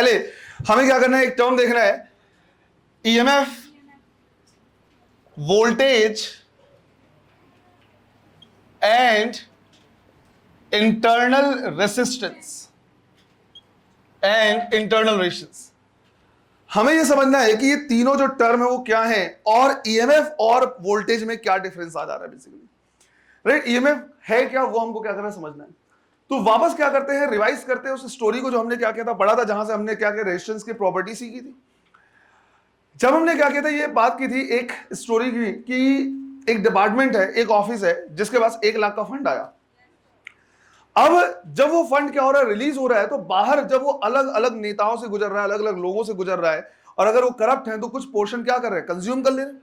पहले हमें क्या करना है, एक टर्म देखना है, EMF, voltage and internal resistance and internal resistance. हमें यह समझना है कि ये तीनों जो टर्म है वो क्या है, और ईएमएफ और वोल्टेज में क्या डिफरेंस आ जा रहा है बेसिकली, राइट। ईएमएफ है क्या, वो हमको क्या करना है, समझना है। तो वापस क्या करते हैं, रिवाइज करते हैं उस स्टोरी को जो हमने क्या किया था, पढ़ा था, जहां से हमने क्या किया, रेजिस्टेंस की प्रॉपर्टी सीखी थी। जब हमने क्या किया था, ये बात की थी एक स्टोरी की कि एक डिपार्टमेंट है, एक ऑफिस है, जिसके पास 1 लाख का फंड आया। अब जब वो फंड क्या हो रहा है, रिलीज हो रहा है, तो बाहर जब वो अलग अलग नेताओं से गुजर रहा है, अलग अलग लोगों से गुजर रहा है, और अगर वो करप्ट हैं तो कुछ पोर्शन क्या कर रहे हैं, कंज्यूम कर ले रहे हैं,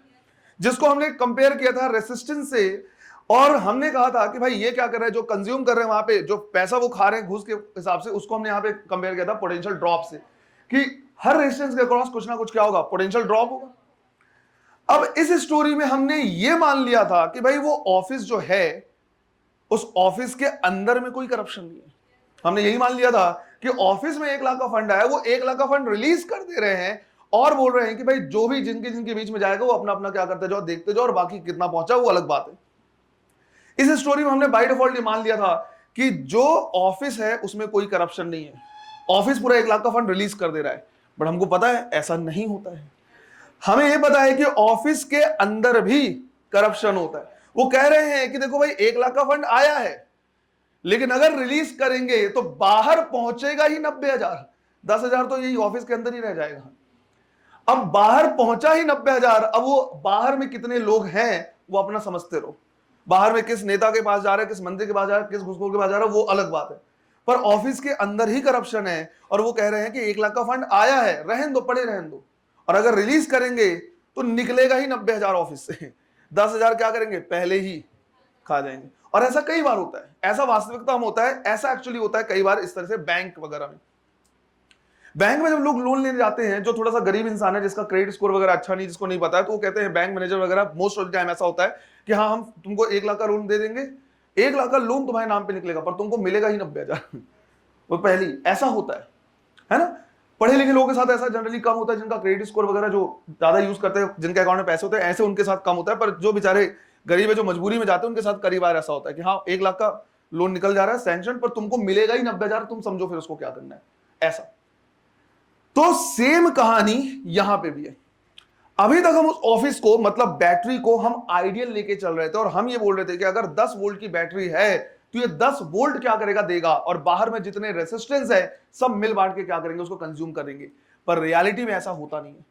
जिसको हमने कंपेयर किया था रेसिस्टेंस से। और हमने कहा था कि भाई ये क्या कर रहे हैं, जो कंज्यूम कर रहे हैं वहां पे जो पैसा वो खा रहे हैं घूस के हिसाब से, उसको हमने यहाँ पे कंपेयर किया था पोटेंशियल ड्रॉप से, कि हर रेजिस्टेंस के अक्रॉस कुछ ना कुछ क्या होगा, पोटेंशियल ड्रॉप होगा। अब इस स्टोरी में हमने ये मान लिया था कि भाई वो ऑफिस जो है, उस ऑफिस के अंदर में कोई करप्शन नहीं है। हमने यही मान लिया था कि ऑफिस में 1 लाख का फंड आया, वो 1 लाख का फंड रिलीज कर दे रहे हैं और बोल रहे हैं कि भाई जो भी जिनके जिनके बीच में जाएगा वो अपना अपना क्या करते जाओ, देखते जाओ, और बाकी कितना पहुंचा वो अलग बात है। इस स्टोरी में हमने बाय डिफॉल्ट ये मान लिया था कि जो ऑफिस है उसमें कोई करप्शन नहीं है, ऑफिस पूरा 1 लाख का फंड रिलीज कर दे रहा है। बट हमको पता है ऐसा नहीं होता है। हमें यह पता है कि ऑफिस के अंदर भी करप्शन होता है। वो कह रहे हैं कि देखो भाई 1 लाख का फंड आया है, लेकिन अगर रिलीज करेंगे तो बाहर पहुंचेगा ही 90,000, 10,000 तो यही ऑफिस के अंदर ही रह जाएगा। अब बाहर पहुंचा ही 90,000, अब वो बाहर में कितने लोग हैं वो अपना समझते रहो, बाहर में किस नेता के पास जा रहा है, किस मंत्री के पास जा रहा है, किस घुसखोर के पास जा रहा है, वो अलग बात है। पर ऑफिस के अंदर ही करप्शन है, और वो कह रहे हैं कि 1 लाख का फंड आया है, रहन दो, पड़े रहन दो, और अगर रिलीज करेंगे तो निकलेगा ही 90,000 ऑफिस से, 10,000 क्या करेंगे, पहले ही खा जाएंगे। और ऐसा कई बार होता है, ऐसा वास्तविकता में होता है, ऐसा एक्चुअली होता है कई बार इस तरह से बैंक वगैरह में। बैंक में जब लोग लोन लेने जाते हैं, जो थोड़ा सा गरीब इंसान है, जिसका क्रेडिट स्कोर वगैरह अच्छा नहीं, जिसको नहीं पता है, तो वो कहते हैं, बैंक मैनेजर वगैरह मोस्ट ऑफ द टाइम ऐसा होता है कि हाँ हम तुमको 1 लाख का लोन दे देंगे, 1 लाख का लोन तुम्हारे नाम पे निकलेगा, पर तुमको मिलेगा ही 90,000। वो पहली ऐसा होता है ना। पढ़े लिखे लोगों के साथ ऐसा जनरली कम होता है, जिनका क्रेडिट स्कोर वगैरह जो ज्यादा यूज करते हैं, जिनके अकाउंट में पैसे होते हैं, ऐसे उनके साथ कम होता है। पर जो बेचारे गरीब है, जो मजबूरी में जाते हैं, उनके साथ कई बार ऐसा होता है कि हाँ 1 लाख का लोन निकल जा रहा है सैंक्शन, पर तुमको मिलेगा ही 90,000, तुम समझो फिर उसको क्या करना है, ऐसा। तो सेम कहानी यहां पे भी है। अभी तक हम उस ऑफिस को, मतलब बैटरी को हम आइडियल लेके चल रहे थे, और हम ये बोल रहे थे कि अगर 10 वोल्ट की बैटरी है तो ये 10 वोल्ट क्या करेगा, देगा, और बाहर में जितने रेसिस्टेंस है सब मिल बांट के क्या करेंगे, उसको कंज्यूम करेंगे। पर रियलिटी में ऐसा होता नहीं है।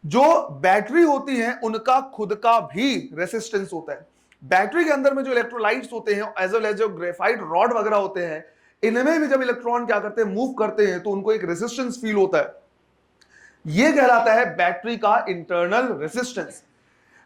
जो बैटरी होती है उनका खुद का भी रेसिस्टेंस होता है। बैटरी के अंदर में जो इलेक्ट्रोलाइट्स होते हैं, एज वेल एज जो ग्रेफाइट रॉड वगैरह होते हैं, इनमें भी जब इलेक्ट्रॉन क्या करते हैं, मूव करते हैं, तो उनको एक रेसिस्टेंस फील होता है। यह कहलाता है बैटरी का इंटरनल रेसिस्टेंस।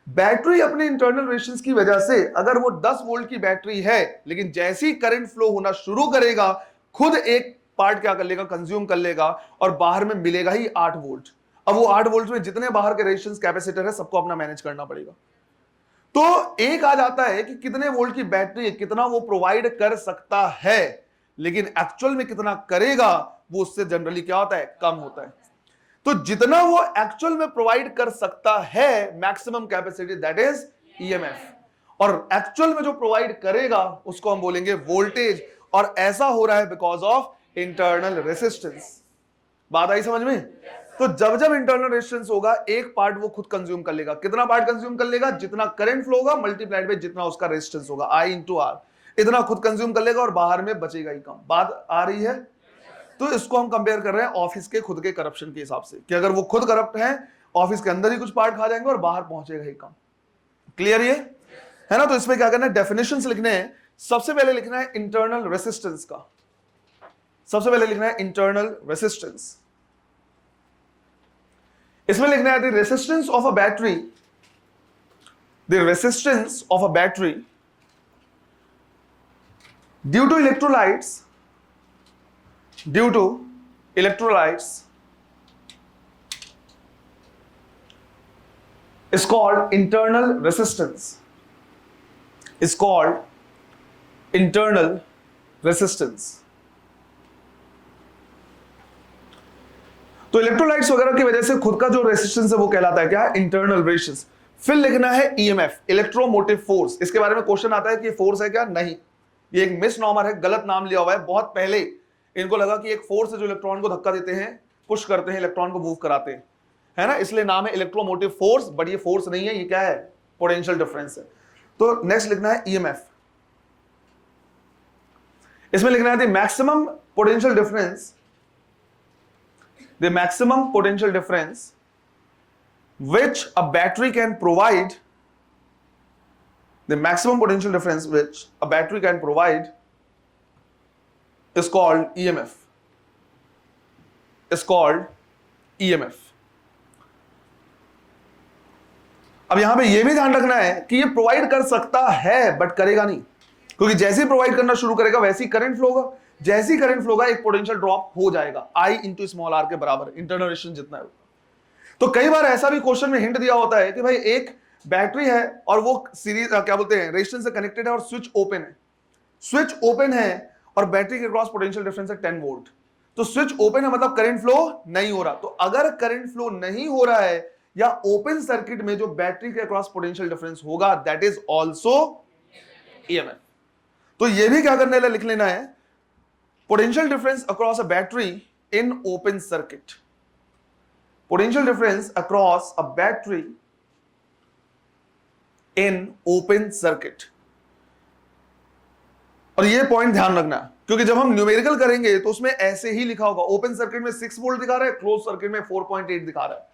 बैटरी अपने इंटरनल रेजिस्टेंस की वजह से, अगर वो 10 वोल्ट की बैटरी है, लेकिन जैसे ही करंट फ्लो होना शुरू करेगा, खुद एक पार्ट क्या कर लेगा, कंज्यूम कर लेगा, और बाहर में मिलेगा ही 8 वोल्ट। अब वो 8 वोल्ट में जितने बाहर के रेजिस्टेंस कैपेसिटर है, सबको अपना मैनेज करना पड़ेगा। तो एक आ जाता है कि कितने वोल्ट की बैटरी, कितना वो प्रोवाइड कर सकता है, लेकिन एक्चुअल में कितना करेगा वो उससे जनरली क्या होता है, कम होता है। तो जितना वो एक्चुअल में प्रोवाइड कर सकता है, maximum capacity, that is EMF, और एक्चुअल में जो प्रोवाइड करेगा उसको हम बोलेंगे वोल्टेज। और ऐसा हो रहा है बिकॉज ऑफ इंटरनल रेसिस्टेंस। बात आई समझ में? तो जब जब इंटरनल रेजिस्टेंस होगा, एक पार्ट वो खुद कंज्यूम कर लेगा। कितना पार्ट कंज्यूम कर लेगा, जितना करंट फ्लो होगा मल्टीप्लाइड बाय जितना उसका रेजिस्टेंस होगा, आई इंटू आर, इतना खुद कंज्यूम कर लेगा, और बाहर में बचेगा ही कम। बात आ रही है? तो इसको हम कंपेयर कर रहे हैं ऑफिस के खुद के करप्शन के हिसाब से, कि अगर वो खुद करप्ट है, ऑफिस के अंदर ही कुछ पार्ट खा जाएंगे और बाहर पहुंचेगा ही कम। क्लियर ये है ना? तो इसमें क्या करना है, डेफिनेशंस लिखने हैं। सबसे पहले लिखना है इंटरनल रेसिस्टेंस का, सबसे पहले लिखना है इंटरनल रेसिस्टेंस। इसमें लिखना है the resistance of a battery, the resistance of a battery due to electrolytes, due to electrolytes is called internal resistance, is called internal resistance. तो इलेक्ट्रोलाइट्स वगैरह की वजह से खुद का जो रेजिस्टेंस है वो कहलाता है क्या, इंटरनल रेजिस्टेंस। फिर लिखना है ईएमएफ, इलेक्ट्रोमोटिव फोर्स। इसके बारे में क्वेश्चन आता है कि ये फोर्स है क्या, नहीं, ये एक मिसनॉमर है, गलत नाम लिया हुआ है। बहुत पहले इनको लगा कि एक फोर्स है जो इलेक्ट्रॉन को धक्का देते हैं, पुश करते हैं, इलेक्ट्रॉन को मूव कराते हैं, है ना, इसलिए नाम है इलेक्ट्रोमोटिव फोर्स। बट ये फोर्स नहीं है, ये क्या है, पोटेंशियल डिफरेंस है। तो नेक्स्ट लिखना है ईएमएफ। इसमें लिखना है the maximum potential difference, the maximum potential difference which a battery can provide, the maximum potential difference which a battery can provide is called EMF, is called EMF। अब यहां पे ये भी ध्यान रखना है कि ये प्रोवाइड कर सकता है बट करेगा नहीं, क्योंकि जैसे ही प्रोवाइड करना शुरू करेगा वैसे ही करंट फ्लो होगा, जैसे ही करंट फ्लो होगा एक पोटेंशियल ड्रॉप हो जाएगा, I इंटू स्मॉल r के बराबर, इंटरनल रेजिस्टेंस जितना है। तो कई बार ऐसा भी क्वेश्चन में हिंट दिया होता है कि भाई एक बैटरी है और वो सीरीज क्या बोलते हैं रेजिस्टेंस से कनेक्टेड है और स्विच ओपन है, स्विच ओपन है और बैटरी के क्रॉस पोटेंशियल डिफरेंस है 10 वोल्ट। तो स्विच ओपन है मतलब करंट फ्लो नहीं हो रहा। तो अगर करंट फ्लो नहीं हो रहा है या ओपन सर्किट में जो बैटरी के क्रॉस पोटेंशियल डिफरेंस होगा दैट इज ऑल्सो ईएमएफ। तो ये भी क्या करने लिख लेना है, potential difference across a battery in open circuit, potential difference across a battery in open circuit। और ये पॉइंट ध्यान रखना, क्योंकि जब हम न्यूमेरिकल करेंगे तो उसमें ऐसे ही लिखा होगा, ओपन सर्किट में 6 वोल्ट दिखा रहा है, क्लोज सर्किट में 4.8 दिखा रहा है।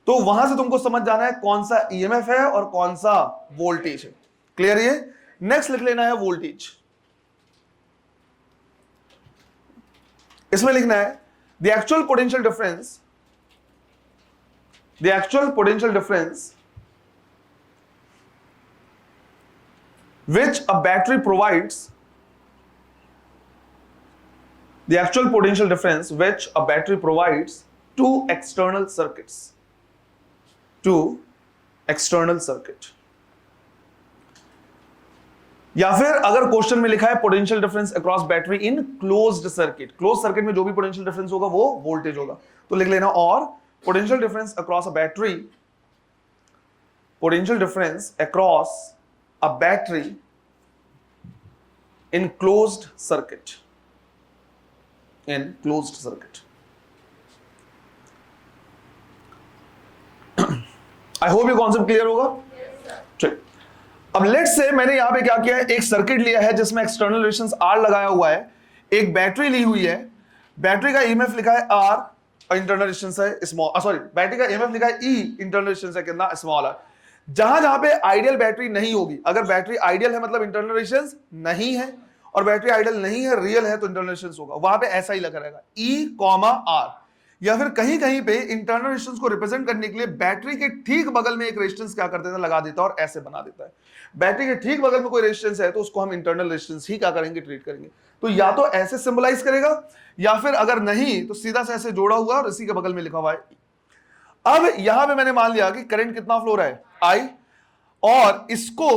तो वहां से तुमको समझ जाना है कौन सा ईएमएफ है और कौन सा वोल्टेज है। क्लियर? ये नेक्स्ट लिख लेना है वोल्टेज। इसमें लिखना है the actual potential difference, the actual potential difference which a battery provides, the actual potential difference which a battery provides to external circuits, to external circuit। या फिर अगर क्वेश्चन में लिखा है potential difference across battery in closed circuit, close circuit में जो भी potential difference होगा वो वोल्टेज होगा, तो लिख लेना और potential difference across a battery, potential difference across a battery in closed circuit, in closed circuit। I hope ये कॉन्सेप्ट क्लियर होगा। ठीक, अब लेट्स से मैंने यहां पे क्या किया है, एक सर्किट लिया है जिसमें एक्सटर्नल रेजिस्टेंस R लगाया हुआ है, एक बैटरी ली हुई है, बैटरी का ईएमएफ लिखा है R और इंटरनल रेजिस्टेंस है स्मॉल, सॉरी बैटरी का ईएमएफ लिखा है E, इंटरनल रेजिस्टेंस है कितना, स्मॉल r। जहां जहां पे आइडियल बैटरी नहीं होगी, अगर बैटरी आइडियल है मतलब इंटरनल रेजिस्टेंस नहीं है, और बैटरी आइडियल नहीं है रियल है तो इंटरनल रेजिस्टेंस होगा, वहां पे ऐसा ही लगा रहेगा E, R। या फिर कहीं कहीं पे इंटरनल रेजिस्टेंस को रिप्रेजेंट करने के लिए बैटरी के ठीक बगल में एक रेजिस्टेंस क्या कर देता है, लगा देता है और ऐसे बना देता है। बैटरी के ठीक बगल में कोई रेजिस्टेंस है तो उसको हम इंटरनल रेजिस्टेंस ही क्या करेंगे, ट्रीट करेंगे। तो या तो ऐसे सिंबलाइज करेगा या फिर अगर नहीं तो सीधा से ऐसे जोड़ा हुआ और इसी के बगल में लिखा हुआ है। अब यहां पे मैंने मान लिया कि करंट कितना फ्लो रहा है I, और इसको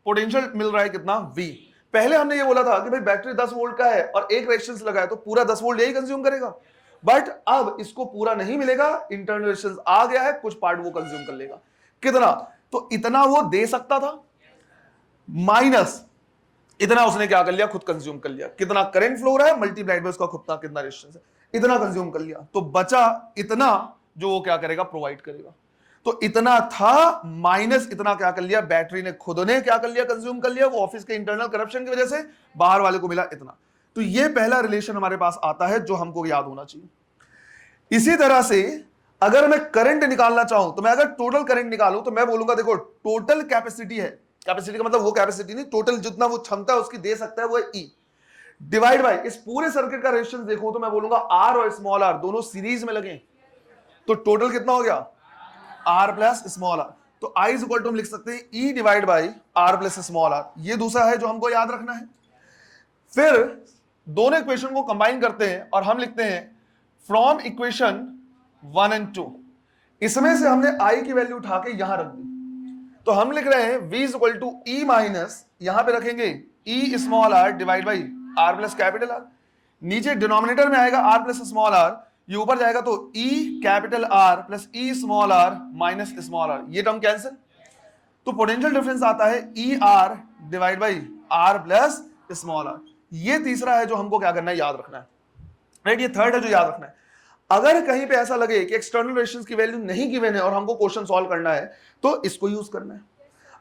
पोटेंशियल मिल रहा है कितना V। पहले हमने ये बोला था कि भाई बैटरी 10 वोल्ट का है और एक रेजिस्टेंस लगा है तो पूरा 10 वोल्ट यही कंज्यूम करेगा, बट अब इसको पूरा नहीं मिलेगा, इंटरनल रेजिस्टेंस आ गया है, कुछ पार्ट वो कंज्यूम कर लेगा। कितना? तो इतना वो दे सकता था माइनस इतना उसने क्या कर लिया, खुद कंज्यूम कर लिया। कितना करंट फ्लो हो रहा है मल्टीप्लाइड बाय उसका खुद का कितना रेजिस्टेंस है, इतना कंज्यूम कर लिया, तो बचा इतना जो वो क्या करेगा, प्रोवाइड करेगा। तो इतना था माइनस इतना क्या कर लिया, बैटरी ने खुद ने क्या कर लिया, कंज्यूम कर लिया, वो ऑफिस के इंटरनल करप्शन की वजह से बाहर वाले को मिला इतना। तो ये पहला रिलेशन हमारे पास आता है जो हमको याद होना चाहिए। इसी तरह से अगर मैं करंट निकालना चाहूं तो मैं अगर टोटल करंट निकालूं तो मैं बोलूंगा देखो टोटल कैपेसिटी है, कैपेसिटी का मतलब वो कैपेसिटी नहीं, टोटल जितना वो क्षमता है उसकी दे सकता है वो है E, डिवाइड बाय इस पूरे सर्किट का रेजिस्टेंस देखो तो मैं बोलूंगा R और स्मॉल r दोनों सीरीज में लगे, तो टोटल कितना हो गया, R प्लस स्मॉल r। तो I इज इक्वल टू हम लिख सकते हैं E divide by R plus small r। ये दूसरा है जो हमको याद रखना है। फिर दोनों इक्वेशन को कंबाइन करते हैं और हम लिखते हैं फ्रॉम इक्वेशन 1 and 2। इसमें से हमने I की वैल्यू उठा के यहां रख दी, तो हम लिख रहे हैं V is equal to E minus, यहां पे रखेंगे E small r divide by R plus capital R। नीचे डिनोमिनेटर में आएगा R प्लस स्मॉल r, ये ऊपर जाएगा तो E capital R plus E small r minus small r, ये टर्म कैंसिल। तो पोटेंशियल डिफरेंस आता है ER divide by R plus small r। ये तीसरा है जो हमको क्या करना है, याद रखना है, राइट। ये थर्ड है जो याद रखना है। अगर कहीं पे ऐसा लगे कि एक्सटर्नल रेजिस्टेंस की वैल्यू नहीं गिवन है और हमको क्वेश्चन सॉल्व करना है तो इसको यूज करना है।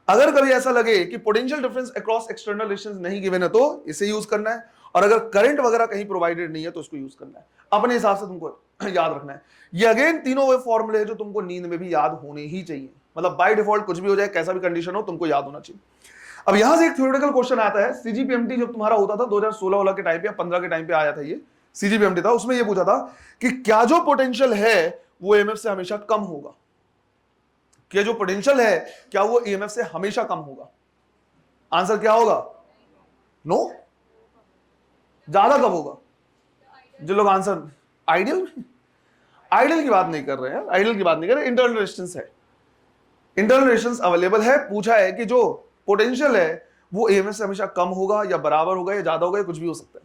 अगर कभी ऐसा लगे कि potential difference across external resistance नहीं गिवन है तो इसे यूज करना है, और अगर करंट वगैरह कहीं प्रोवाइडेड नहीं है तो इसको यूज करना है। अपने हिसाब से तुमको याद रखना है। ये अगेन तीनों वे फॉर्मूले हैं जो तुमको नींद में भी याद होने ही चाहिए, मतलब बाय डिफॉल्ट कुछ भी हो जाए, कैसा भी कंडीशन हो, तुमको याद होना चाहिए। अब यहां से एक थ्योरेटिकल क्वेश्चन आता है, सीजीपीएमटी जब तुम्हारा होता था 2016 वाला के टाइम पे या 15 के टाइम पे आया था, ये सीजीपीएमटी था, उसमें ये पूछा था कि क्या जो पोटेंशियल है वो ईएमएफ से हमेशा कम होगा, कि जो पोटेंशियल है क्या वो ईएमएफ से हमेशा कम होगा। आंसर क्या होगा? नो। ज्यादा कब होगा? जो लोग आंसर आइडियल की बात नहीं कर रहे हैं, आइडियल की बात नहीं कर रहे, इंटरनल रेजिस्टेंस है, इंटरनल रेजिस्टेंस अवेलेबल है। पूछा है कि जो पोटेंशियल है वो ईएमएफ से हमेशा कम होगा या बराबर होगा या ज्यादा होगा या कुछ भी हो सकता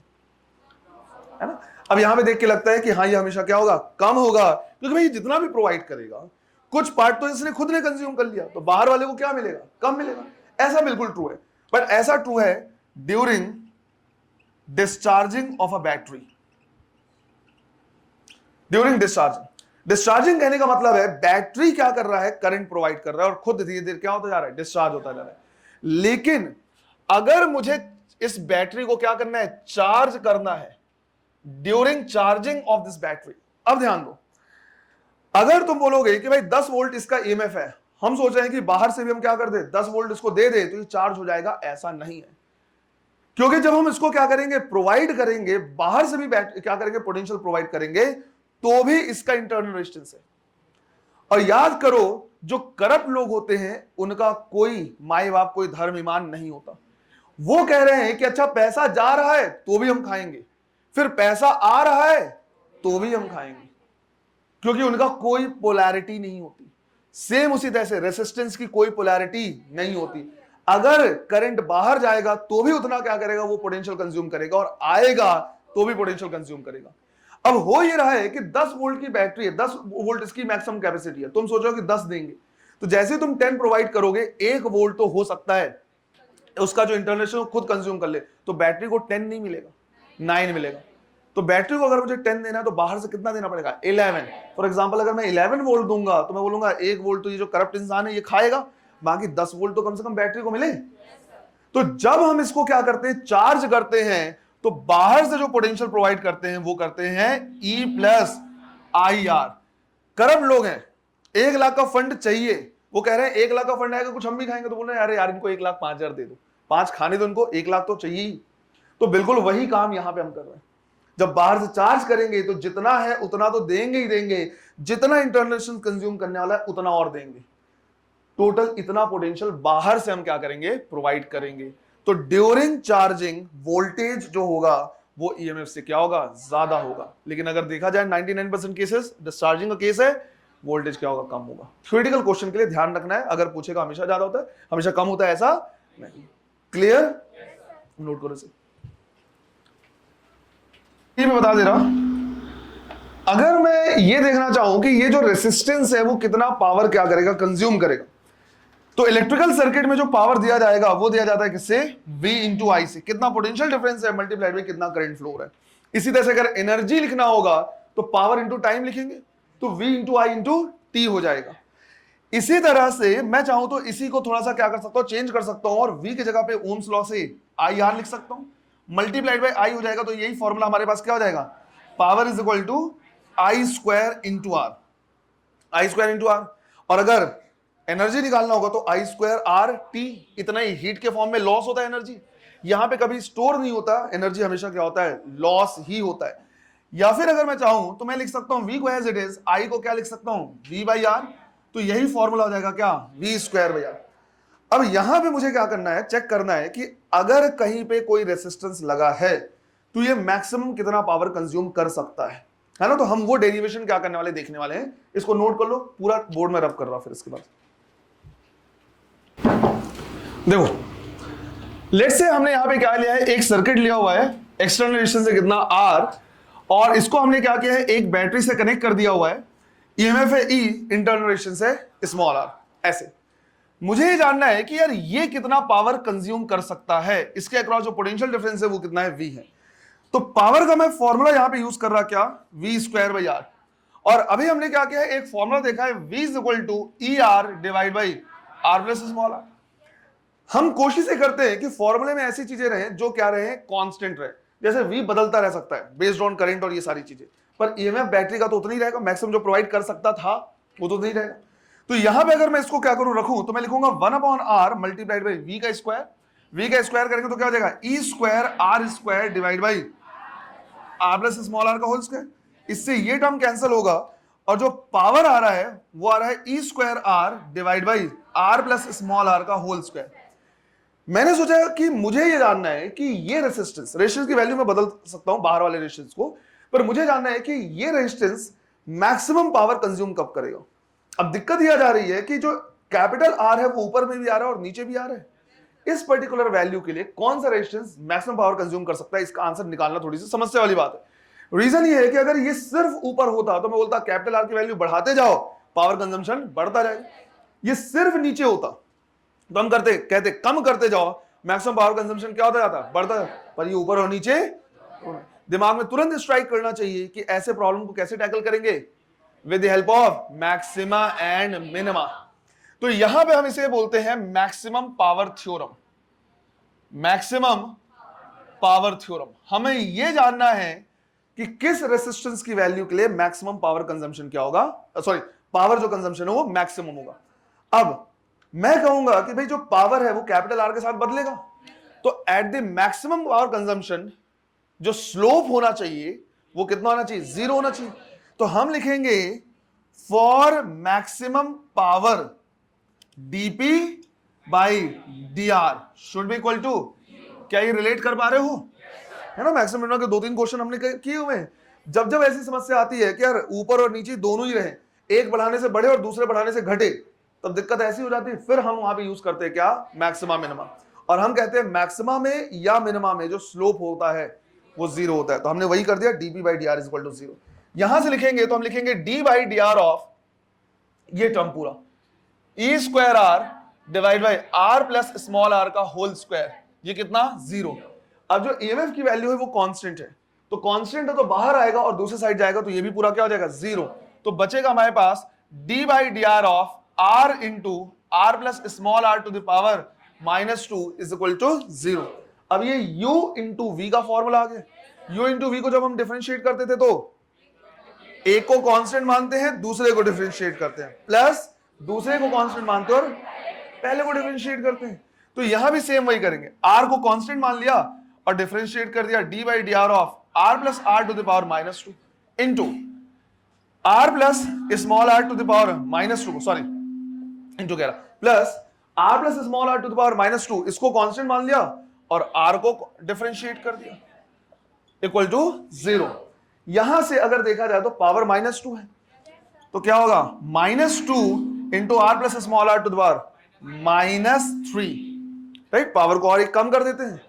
है ना। अब यहां पे देख के लगता है कि हाँ ये हमेशा क्या होगा, कम होगा, क्योंकि भाई जितना भी प्रोवाइड करेगा कुछ पार्ट तो इसने खुद ने कंज्यूम कर लिया, तो बाहर वाले को क्या मिलेगा, कम मिलेगा। ऐसा बिल्कुल ट्रू है, बट ऐसा ट्रू है during discharging of a battery. During discharging कहने का मतलब है बैटरी क्या कर रहा है, करंट प्रोवाइड कर रहा है और खुद धीरे धीरे क्या होता जा रहा है, डिस्चार्ज होता जा रहा है। लेकिन अगर मुझे इस बैटरी को क्या करना है, चार्ज करना है during charging of this battery. अब ध्यान दो, अगर तुम बोलोगे कि भाई 10 वोल्ट इसका ईएमएफ है, हम सोच रहे हैं कि बाहर से भी हम क्या कर दे 10 वोल्ट इसको दे दे तो ये चार्ज हो जाएगा, ऐसा नहीं है। क्योंकि जब हम इसको क्या करेंगे, प्रोवाइड करेंगे, बाहर से भी क्या करेंगे, पोटेंशियल प्रोवाइड करेंगे, तो भी इसका इंटरनल रेजिस्टेंस है। और याद करो जो करप्ट लोग होते हैं उनका कोई माई बाप कोई धर्म ईमान नहीं होता। वो कह रहे हैं कि अच्छा पैसा जा रहा है तो भी हम खाएंगे, फिर पैसा आ रहा है तो भी हम खाएंगे, क्योंकि उनका कोई पोलैरिटी नहीं होती। सेम उसी तरह से रेसिस्टेंस की कोई पोलैरिटी नहीं होती। अगर करंट बाहर जाएगा तो भी उतना क्या करेगा, वो पोटेंशियल कंज्यूम करेगा, और आएगा तो भी पोटेंशियल कंज्यूम करेगा। अब हो ये रहा है कि 10 वोल्ट की बैटरी है, 10 वोल्ट इसकी मैक्सिमम कैपेसिटी है, तुम सोचो कि 10 देंगे, तो जैसे तुम 10 प्रोवाइड करोगे 1 वोल्ट तो हो सकता है उसका जो इंटरनेशनल खुद कंज्यूम कर ले, तो बैटरी को 10 नहीं मिलेगा, 9 मिलेगा। तो बैटरी को अगर मुझे 10 देना है तो बाहर से कितना देना पड़ेगा, 11। फॉर एग्जांपल अगर मैं 11 वोल्ट दूंगा तो मैं बोलूंगा 1 वोल्ट तो ये जो करप्ट इंसान है ये खाएगा, बाकी 10 वोल्ट तो कम से कम बैटरी को मिले। तो जब हम इसको क्या करते हैं, चार्ज करते हैं, तो बाहर से जो पोटेंशियल प्रोवाइड करते हैं वो करते हैं E प्लस IR। करप्ट लोग हैं, 1 लाख का फंड चाहिए, वो कह रहे हैं 1 लाख का फंड आएगा कुछ हम भी खाएंगे, तो बोल रहे हैं अरे यार इनको 1,05,000 दे दो, 5 खाने दो इनको, 1 लाख तो चाहिए ही। तो बिल्कुल वही काम यहां पे हम कर रहे हैं। जब बाहर से चार्ज करेंगे तो जितना है उतना तो देंगे ही देंगे, जितना इंटरनेशनल कंज्यूम करने वाला है उतना और देंगे, टोटल इतना पोटेंशियल बाहर से हम क्या करेंगे, प्रोवाइड करेंगे। तो ड्यूरिंग चार्जिंग वोल्टेज जो होगा वो ईएमएफ से क्या होगा, ज्यादा होगा। लेकिन अगर देखा जाए 99% केसेस डिस्चार्जिंग का केस है, वोल्टेज क्या होगा, कम होगा। थ्योरेटिकल क्वेश्चन के लिए ध्यान रखना है, अगर पूछेगा हमेशा ज्यादा होता है हमेशा कम होता है, ऐसा नहीं। क्लियर? नोट करो इसे, ये मैं बता दे रहा। अगर मैं ये देखना चाहूं कि ये जो रेसिस्टेंस है वो कितना पावर क्या करेगा, कंज्यूम करेगा, तो इलेक्ट्रिकल सर्किट में जो पावर दिया जाएगा वो दिया जाता है किससे, V इंटू आई से। कितना पोटेंशियल डिफरेंस है मल्टीप्लाइड में कितना करंट फ्लो हो रहा है। इसी तरह से अगर एनर्जी लिखना होगा तो पावर इंटू टाइम लिखेंगे, तो V इंटू आई इंटू टी हो जाएगा। इसी तरह से मैं चाहूं तो इसी को थोड़ा सा क्या कर सकता हूं, चेंज कर सकता हूं, और V की जगह पे ओम्स लॉ से IR लिख सकता हूं, मल्टीप्लाइड बाय आई हो जाएगा। तो यही फॉर्मूला हमारे पास क्या हो जाएगा, power is equal to I square into R, I square into R. और अगर एनर्जी निकालना होगा तो आई स्क्वायर आर टी, इतना ही। हीट के फॉर्म में लॉस होता है एनर्जी, यहां पे कभी स्टोर नहीं होता एनर्जी, हमेशा क्या होता है, लॉस ही होता है। या फिर अगर मैं चाहूं तो मैं लिख सकता हूं V को एज इट इज, आई को क्या लिख सकता हूं, V बाई आर, तो यही फॉर्मूला हो जाएगा क्या, V स्क्वायर बाई आर। अब यहां पे मुझे क्या करना है, चेक करना है कि अगर कहीं पे कोई रेसिस्टेंस लगा है तो ये मैक्सिमम कितना पावर कंज्यूम कर सकता है ना। तो हम वो डेरिवेशन क्या करने वाले, देखने वाले हैं। इसको नोट कर लो, पूरा बोर्ड में रब कर रहा हूं। फिर इसके बाद देखो, लेट्स से हमने यहां पे क्या लिया है, एक सर्किट लिया हुआ है, एक्सटर्नल रेजिस्टेंस है कितना R, और इसको हमने क्या किया है, एक बैटरी से कनेक्ट कर दिया हुआ है, ईएमएफ है ई, इंटरनल रेजिस्टेंस है स्मॉल आर। ऐसे मुझे ये जानना है कि यार ये कितना पावर कंज्यूम कर सकता है, इसके अक्रॉस जो पोटेंशियल डिफरेंस है वो कितना है, वी है। तो पावर का मैं फॉर्मूला यहां पे यूज कर रहा, क्या, वी स्क्वायर बाई आर। और अभी हमने क्या किया है, एक फॉर्मूला देखा है, V is equal to E R divide by R plus small r. हम कोशिश ये करते हैं कि फॉर्मूले में ऐसी चीजें रहे जो क्या रहे, कांस्टेंट रहे। जैसे V बदलता रह सकता है बेस्ड ऑन करंट और ये सारी चीजें, पर ईएमएफ बैटरी का तो उतना ही रहेगा, मैक्सिमम जो प्रोवाइड कर सकता था वो तो नहीं रहेगा। तो यहां पे अगर मैं इसको क्या करूं, रखूं, तो मैं लिखूंगा 1/r मल्टीप्लाइड बाई V का स्क्वायर। V का स्क्वायर करेंगे तो क्या हो जाएगा, E square R square divide by R plus small R का होल स्क्वायर। इससे ये टर्म कैंसिल होगा और जो पावर आ रहा है वो आ रहा है E square R divide by R plus small R का होल स्क्वायर। मैंने सोचा कि मुझे ये जानना है कि ये रेजिस्टेंस की वैल्यू मैं बदल सकता हूं बाहर वाले रेजिस्टेंस को, पर मुझे जानना है कि ये रेजिस्टेंस मैक्सिमम पावर कंज्यूम कब करेगा। अब दिक्कत यह आ जा रही है कि जो कैपिटल आर है वो ऊपर में भी आ रहा है और नीचे भी आ रहा है। इस पर्टिकुलर वैल्यू के लिए कौन सा रेजिस्टेंस मैक्सिमम पावर कंज्यूम कर सकता है, इसका आंसर निकालना थोड़ी सी समस्या वाली बात है। रीजन ये है कि अगर ये सिर्फ ऊपर होता तो मैं बोलता कैपिटल आर की वैल्यू बढ़ाते जाओ, पावर कंजम्पशन बढ़ता जाएगा। ये सिर्फ नीचे होता तो हम कहते कम करते जाओ, मैक्सिमम पावर कंजम्पशन क्या होता जाता, बढ़ता जाता। पर ये ऊपर और नीचे, दिमाग में तुरंत स्ट्राइक करना चाहिए कि ऐसे प्रॉब्लम को कैसे टैकल करेंगे, with the help of maxima and minima. तो यहां पे हम इसे बोलते हैं maximum power theorem. Maximum power theorem, हमें यह जानना है कि किस रेजिस्टेंस की वैल्यू के लिए मैक्सिमम पावर कंजम्पशन क्या होगा, सॉरी पावर जो कंजम्पशन है वो मैक्सिमम होगा। अब मैं कहूंगा कि भाई जो पावर है वो कैपिटल आर के साथ बदलेगा, तो at the maximum power consumption जो स्लोप होना चाहिए वो कितना होना चाहिए, 0 होना चाहिए। तो हम लिखेंगे for maximum power dp by dr should be equal to, क्या ये रिलेट कर पा रहे हो, है ना। मैक्सिमम मिनिमम के 2-3 क्वेश्चन हमने किए हुए हैं। जब जब ऐसी समस्या आती है कि यार ऊपर और नीचे दोनों ही रहे, एक बढ़ाने से बढ़े और दूसरे बढ़ाने से घटे, तब दिक्कत ऐसी हो जाती है। फिर हम वहां पे यूज करते हैं क्या, मैक्सिमा मिनिमा। और हम कहते हैं मैक्सिमा में या मिनिमा में जो स्लोप होता है वो 0 होता है। तो हमने वही कर दिया, dp by dr is equal to 0। यहां से लिखेंगे तो हम लिखेंगे d बाई dr ऑफ ये टर्म पूरा E square R divide by R plus small R का होल स्क्वायर, ये कितना, 0। अब जो ईएमएफ की वैल्यू है वो कांस्टेंट है, तो कांस्टेंट है तो बाहर आएगा और दूसरे साइड जाएगा तो ये भी पूरा क्या हो जाएगा, 0। तो बचेगा हमारे पास d by d of r into R plus small r to the power -2 is equal to 0। अब ये u इंटू वी का फॉर्मूला आ गया। u इंटू वी को जब हम डिफरेंशिएट करते थे तो एक को कांस्टेंट मानते हैं, दूसरे को डिफरेंशिएट करते हैं, प्लस दूसरे को कांस्टेंट मानते हैं और पहले को डिफरेंशिएट करते हैं। तो यहां भी सेम वही करेंगे, r को कांस्टेंट मान लिया और डिफरेंशिएट कर दिया d by d of r plus R to the power -2 into r plus small r to the power -2, sorry into कह रहा, plus r plus small r to the power -2, इसको constant मान लिया और r को differentiate कर दिया equal to 0। यहां से अगर देखा जाए तो पावर -2 है, तो क्या होगा, -2 into R plus small r to the power -3, right. Power को और एक कम कर देते हैं,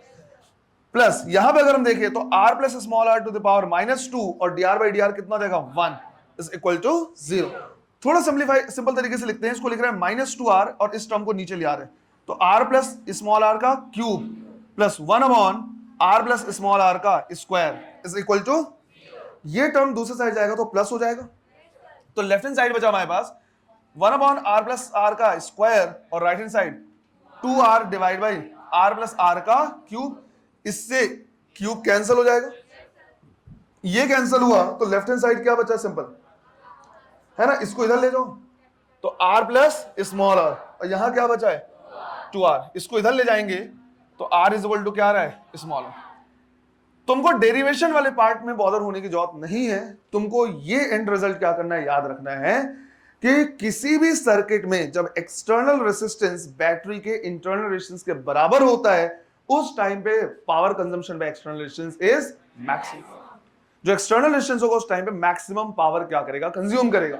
प्लस यहां पे अगर हम देखें तो r plus small r to the power -2 और dr बाई dr कितना देगा, 1 इज इक्वल टू 0। थोड़ा सिंपल तरीके से लिखते हैं, इसको लिख रहे हैं -2r और इस टर्म को नीचे ले आ रहे हैं, तो r प्लस स्मॉल r का cube plus 1 upon r plus small r का स्क्वायर इज इक्वल टू, ये टर्म दूसरे साइड जाएगा तो प्लस हो जाएगा, तो लेफ्ट हैंड साइड बचा हमारे पास 1 अपॉन r प्लस r का स्क्वायर और right hand side 2r divide by r plus r का क्यूब। इससे क्यूब कैंसिल हो जाएगा, ये कैंसिल हुआ तो लेफ्ट हैंड साइड क्या बचा, सिंपल है ना, इसको इधर ले जाओ तो r प्लस स्मॉल r, और यहां क्या बचा है 2r, इसको इधर ले जाएंगे तो r इज इक्वल टू क्या आ रहा है, स्मॉल r। तुमको डेरिवेशन वाले पार्ट में बॉदर होने की जरूरत नहीं है, तुमको ये एंड रिजल्ट क्या करना है, याद रखना है कि किसी भी सर्किट में जब एक्सटर्नल रेजिस्टेंस बैटरी के इंटरनल रेजिस्टेंस के बराबर होता है उस टाइम पे power consumption by external resistance is maximum. जो एक्सटर्नल रेजिस्टेंस होगा उस टाइम पे मैक्सिमम पावर क्या करेगा, कंज्यूम करेगा।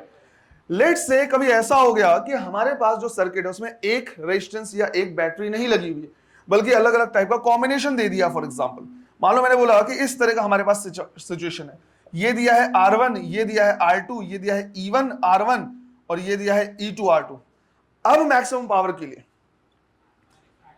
लेट्स से कभी ऐसा हो गया कि हमारे पास जो सर्किट है उसमें एक रेजिस्टेंस या एक बैटरी नहीं लगी हुई है, बल्कि अलग अलग टाइप का कॉम्बिनेशन दे दिया। फॉर एग्जांपल मान लो मैंने बोला कि इस तरह का हमारे पास सिचुएशन है ये दिया है R1, ये दिया है R2, ये दिया है E1 R1 और ये दिया है E2 R2। अब मैक्सिमम पावर के लिए,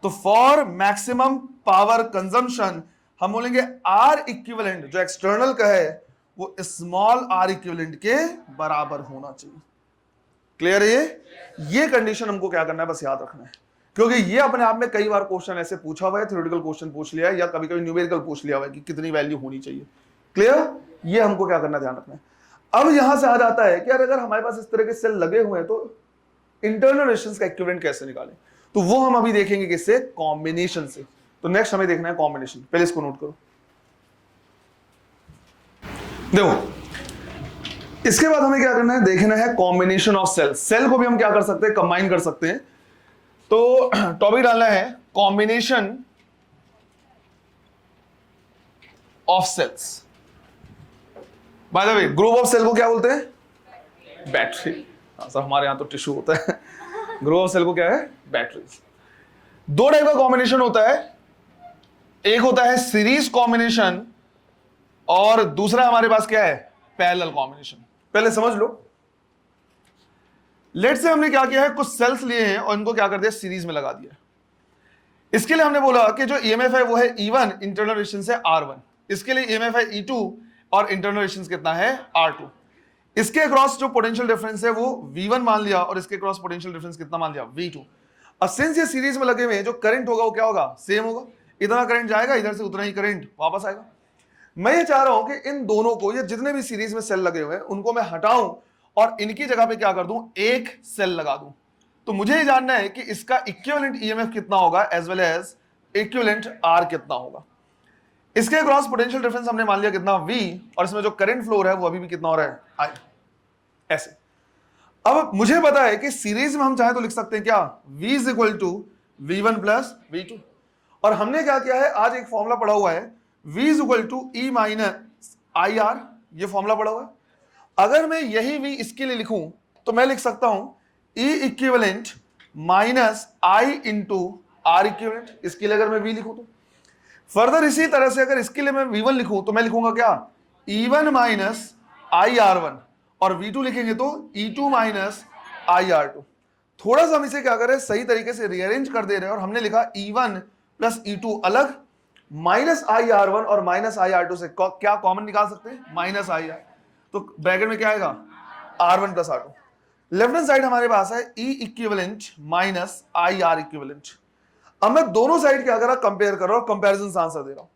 तो फॉर मैक्सिमम पावर कंजम्पशन हम बोलेंगे R इक्विवेलेंट जो एक्सटर्नल का है वो स्मॉल r इक्विवेलेंट के बराबर होना चाहिए। क्लियर है? ये कंडीशन हमको क्या करना है, बस याद रखना है, क्योंकि ये अपने आप में कई बार क्वेश्चन ऐसे पूछा हुआ है, थ्योरेटिकल क्वेश्चन पूछ लिया है या कभी कभी न्यूमेरिकल पूछ लिया हुआ है कि कितनी वैल्यू होनी चाहिए। क्लियर? ये हमको क्या करना, ध्यान रखना है। अब यहां से आ जाता है कि यार अगर हमारे पास इस तरह के सेल लगे हुए हैं तो इंटरनल रेजिस्टेंस का इक्विवेलेंट कैसे निकालें, तो वो हम अभी देखेंगे किससे, कॉम्बिनेशन से। तो नेक्स्ट हमें देखना है कॉम्बिनेशन। पहले इसको नोट करो। देखो इसके बाद हमें क्या करना है, देखना है कॉम्बिनेशन ऑफ सेल। सेल को भी हम क्या कर सकते हैं, कंबाइन कर सकते हैं। तो टॉपिक डालना है combination of cells. By the way group of cell को क्या बोलते हैं, बैटरी। सर हमारे यहां तो टिश्यू होता है। ग्रुप ऑफ सेल को क्या है, बैटरीज। दो टाइप का कॉम्बिनेशन होता है, एक होता है सीरीज कॉम्बिनेशन और दूसरा हमारे पास क्या है, पैरेलल कॉम्बिनेशन। पहले समझ लो, लेट से हमने क्या किया है, कुछ सेल्स लिए हैं और इनको क्या कर दिया, सीरीज में लगा दिया। इसके लिए हमने बोला कि जो ईएमएफ है वो है E1, इंटरनल रेजिस्टेंस है R1। इसके लिए ईएमएफ है E2 और इंटरनल रेजिस्टेंस कितना है, R2। इसके अक्रॉस जो पोटेंशियल डिफरेंस है वो V1 मान लिया और इसके अक्रॉस पोटेंशियल डिफरेंस कितना मान लिया, V2। अब सिंस ये सीरीज में लगे हुए हैं, जो करंट होगा वो क्या होगा, सेम होगा। इतना करंट जाएगा इधर से, उतना ही करंट वापस आएगा। मैं ये चाह रहा हूं कि इन दोनों को, ये जितने भी सीरीज में सेल लगे हुए हैं उनको मैं हटाऊं और इनकी जगह पे क्या कर दूं, एक सेल लगा दूं। तो मुझे ये जानना है कि इसका इक्विवेलेंट ईएमएफ कितना होगा as well as equivalent R कितना होगा। इसके क्रॉस पोटेंशियल डिफरेंस हमने मान लिया कितना, V, और इसमें जो करंट फ्लो है वो अभी भी कितना हो रहा है, I। ऐसे अब मुझे पता है कि सीरीज में हम चाहे तो लिख सकते हैं क्या, V is equal to V1 plus V2। और हमने क्या किया है, आज एक फॉर्मूला पढ़ा हुआ है, V is equal to E minus IR। ये फॉर्मूला पढ़ा हुआ है। अगर मैं यही V इसके लिए लिखूं तो मैं लिख सकता हूं E equivalent minus I into R equivalent. इसके लिए अगर मैं V लिखूं तो फर्दर इसी तरह से अगर इसके लिए मैं V1 लिखूं तो मैं लिखूंगा क्या, E1 माइनस IR1, और V2 लिखेंगे तो E2 माइनस IR2। थोड़ा सा हम इसे क्या करें, सही तरीके से रीअरेंज कर दे रहे हैं और हमने लिखा E1 प्लस E2 अलग, माइनस IR1 और माइनस IR2 से क्या कॉमन निकाल सकते हैं, माइनस IR। तो ब्रैकेट में क्या आएगा, R1 plus R2। Left hand side हमारे पास है E equivalent minus IR equivalent. अब मैं दोनों साइड क्या करा, कंपेयर कर रहा हूं, कंपैरिजन आंसर दे रहा हूं।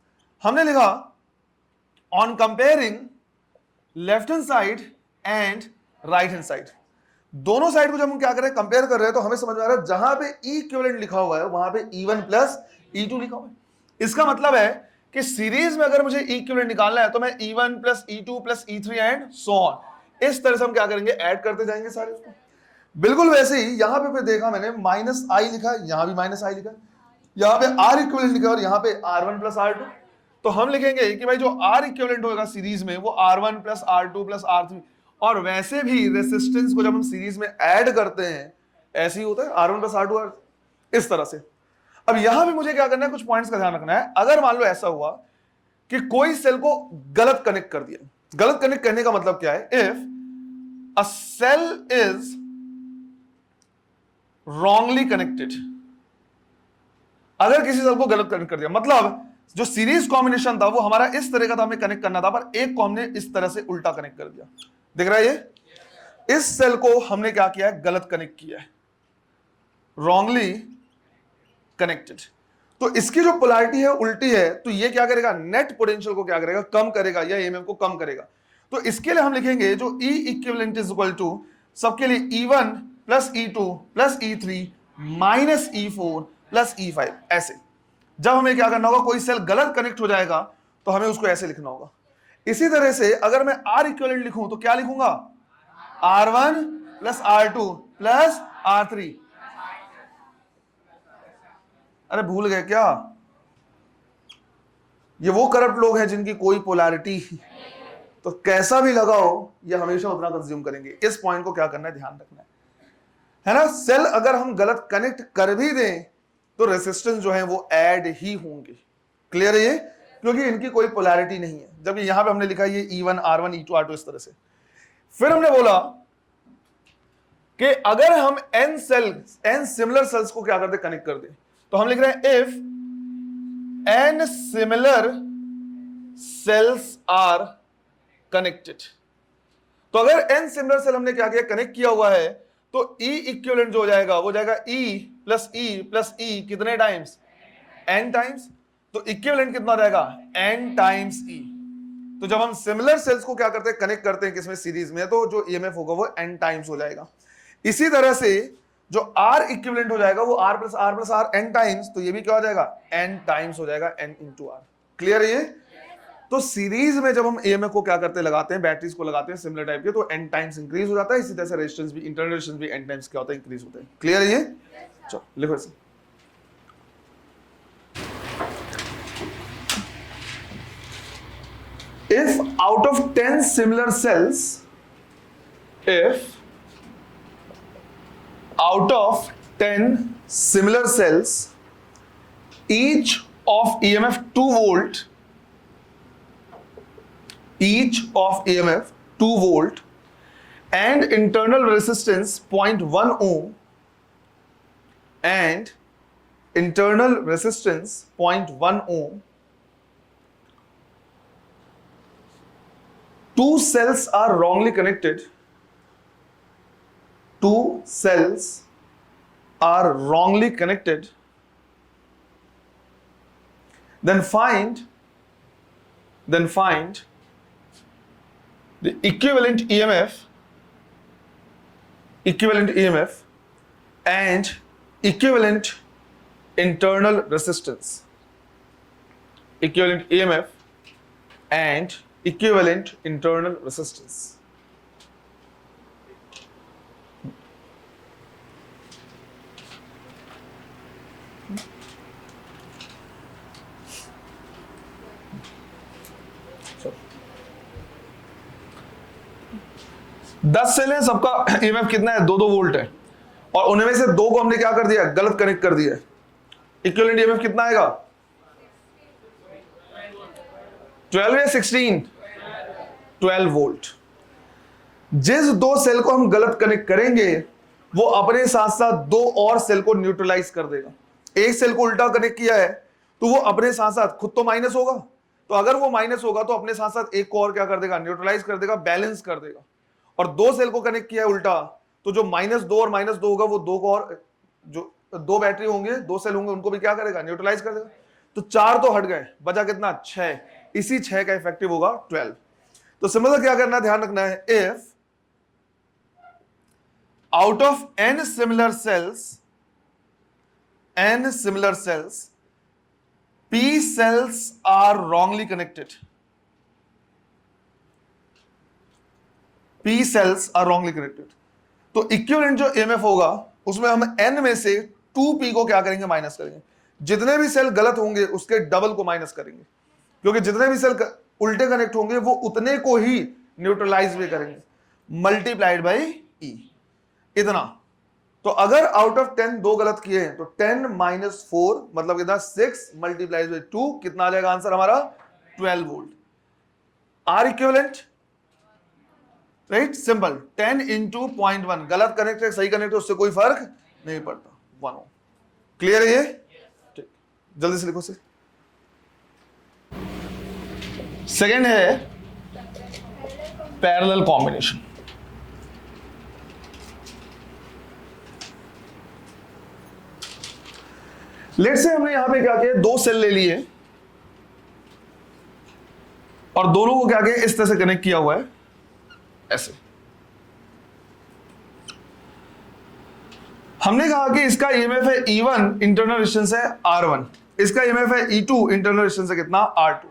हमने लिखा on comparing left hand side and right hand side. दोनों साइड को जब हम क्या करें, कंपेयर कर रहे हैं, तो हमें समझ में आ रहा है जहां पे E इक्विवेलेंट लिखा हुआ है वहां पे E1 प्लस E2 लिखा हुआ है। इसका मतलब है कि सीरीज में अगर मुझे E इक्विवेलेंट निकालना है तो मैं E1 plus E2 plus E3 and so on, इस तरह से हम क्या करेंगे, ऐड करते जाएंगे सारे उसको। बिल्कुल वैसे ही यहां पे देखा मैंने माइनस I लिखा, यहां भी माइनस I लिखा, यहां पे R इक्विवेलेंट लिखा और यहां पे R1 प्लस R2। तो हम लिखेंगे कि भाई जो R इक्विवेलेंट होगा सीरीज में वो R1 plus R2 plus R3। और वैसे भी रेसिस्टेंस को जब हम सीरीज में ऐड करते हैं ऐसे ही होता है, R1 प्लस R2 इस तरह से। अब यहां भी मुझे क्या करना है, कुछ पॉइंट्स का ध्यान रखना है। अगर मान लो ऐसा हुआ कि कोई सेल को गलत कनेक्ट कर दिया, गलत कनेक्ट करने का मतलब क्या है, if a cell is wrongly connected, अगर किसी सेल को गलत कनेक्ट कर दिया, मतलब जो सीरीज कॉम्बिनेशन था वो हमारा इस तरह का था, हमें कनेक्ट करना था, पर एक को हमने इस तरह से उल्टा कनेक्ट कर दिया। दिख रहा है ये, इस सेल को हमने क्या किया है, गलत कनेक्ट किया है, रॉन्गली कनेक्टेड। तो इसकी जो पोलैरिटी है उल्टी है, तो ये क्या करेगा, नेट पोटेंशियल को क्या करेगा, कम करेगा, या ईएमएफ को कम करेगा। तो इसके लिए हम लिखेंगे जो E equivalent is equal to सबके लिए E1 plus E2 plus E3 minus E4 plus E5। ऐसे जब हमें क्या करना होगा, कोई सेल गलत कनेक्ट हो जाएगा तो हमें उसको ऐसे लिखना होगा। इसी तरह से अगर मैं R इक्विवेलेंट लिखूं तो क्या लिखूंगा, R1 plus R2 plus R3। अरे भूल गए क्या, ये वो करप्ट लोग हैं जिनकी कोई पोलैरिटी, तो कैसा भी लगाओ ये हमेशा उतना कंज्यूम करेंगे। इस पॉइंट को क्या करना है, ध्यान रखना है ना। सेल अगर हम गलत कनेक्ट कर भी दें तो रेसिस्टेंस जो है वो ऐड ही होंगे। क्लियर है ये, क्योंकि इनकी कोई पोलैरिटी नहीं है, जबकि यहां पे हमने लिखा है ये E1 R1 E2 R2 इस तरह से। फिर हमने बोला कि अगर हम n सिमिलर सेल्स को क्या करते, कनेक्ट कर दे, तो हम लिख रहे हैं if n similar cells are connected. तो अगर n सिमिलर सेल हमने क्या किया, कनेक्ट किया हुआ है, तो E इक्विवेलेंट जो हो जाएगा वो जाएगा E plus E plus E कितने टाइम्स, n टाइम्स। तो इक्विवेलेंट कितना रहेगा, n टाइम्स E। तो जब हम सिमिलर सेल्स को क्या करते हैं, कनेक्ट करते हैं किसमें, सीरीज में, तो जो ईएमएफ होगा वो n टाइम्स हो जाएगा। इसी तरह से जो R इक्विवेलेंट हो जाएगा वो R plus R n times, तो ये भी क्या हो जाएगा, n टाइम्स हो जाएगा, n इंटू R। क्लियर है ये? तो सीरीज में जब हम ईएमएफ को क्या करते हैं, लगाते हैं, बैटरीज को लगाते हैं सिमिलर टाइप के, तो n टाइम्स इंक्रीज हो जाता है। इसी तरह से रेजिस्टेंस भी, इंटरनल रेजिस्टेंस भी n टाइम्स क्या होता है, इंक्रीज होता है। क्लियर है ये? चलो लिखो इसे। If out of 10 similar cells, if out of 10 similar cells, each of EMF 2 volt, each of EMF 2 volt and internal resistance 0.1 ohm and internal resistance 0.1 ohm, two cells are wrongly connected, two cells are wrongly connected, then find the equivalent EMF and equivalent internal resistance, equivalent EMF and equivalent internal resistance। दस cell है, सबका EMF कितना है, 2 volt है, और उनमें से 2 को हमने क्या कर दिया, गलत कनेक्ट कर दिया। इक्विवेलेंट EMF कितना आएगा, 12 या 16, 12 वोल्ट। जिस 2 सेल को हम गलत कनेक्ट करेंगे वो अपने साथ साथ 2 और सेल को न्यूट्रलाइज कर देगा। एक सेल को उल्टा कनेक्ट किया है तो वो अपने साथ साथ खुद तो माइनस होगा, तो अगर वो माइनस होगा तो अपने साथ साथ एक को और क्या कर देगा, न्यूट्रलाइज कर देगा, बैलेंस कर देगा। और 2 सेल को कनेक्ट किया है उल्टा, तो जो -2 और -2 होगा वो 2 को और, जो 2 बैटरी होंगे, 2 सेल होंगे, उनको भी क्या करेगा, न्यूट्रलाइज कर देगा। तो 4 तो हट गए, बचा कितना, 6। इसी 6 का इफेक्टिव होगा 12। तो सिंपल क्या करना है, ध्यान रखना है, if out of n similar cells p cells are wrongly connected, तो इक्विवेलेंट जो EMF होगा उसमें हम n में से 2p को क्या करेंगे, माइनस करेंगे। जितने भी सेल गलत होंगे उसके डबल को माइनस करेंगे, क्योंकि जितने भी सेल उल्टे कनेक्ट होंगे वो उतने को ही न्यूट्रलाइज भी करेंगे, मल्टीप्लाइड बाई E, इतना। तो अगर आउट ऑफ 10 2 गलत किए हैं तो 10 माइनस 4 मतलब कितना, 6 मल्टीप्लाइड बाई 2, कितना आ जाएगा आंसर हमारा, 12 volt. R equivalent, right, simple, 10 into 0.1, गलत कनेक्ट है सही कनेक्ट है उससे कोई फर्क नहीं पड़ता, 1 ओम। क्लियर है ये? ठीक, जल्दी से लिखो से। सेकेंड है पैरेलल कॉम्बिनेशन। लेट्स से हमने यहां पे क्या किया, 2 सेल ले लिए और दोनों को क्या किया, इस तरह से कनेक्ट किया हुआ है, ऐसे। हमने कहा कि इसका EMF है E1, इंटरनल रेजिस्टेंस है R1, इसका EMF है E2, इंटरनल रेजिस्टेंस है कितना, R2।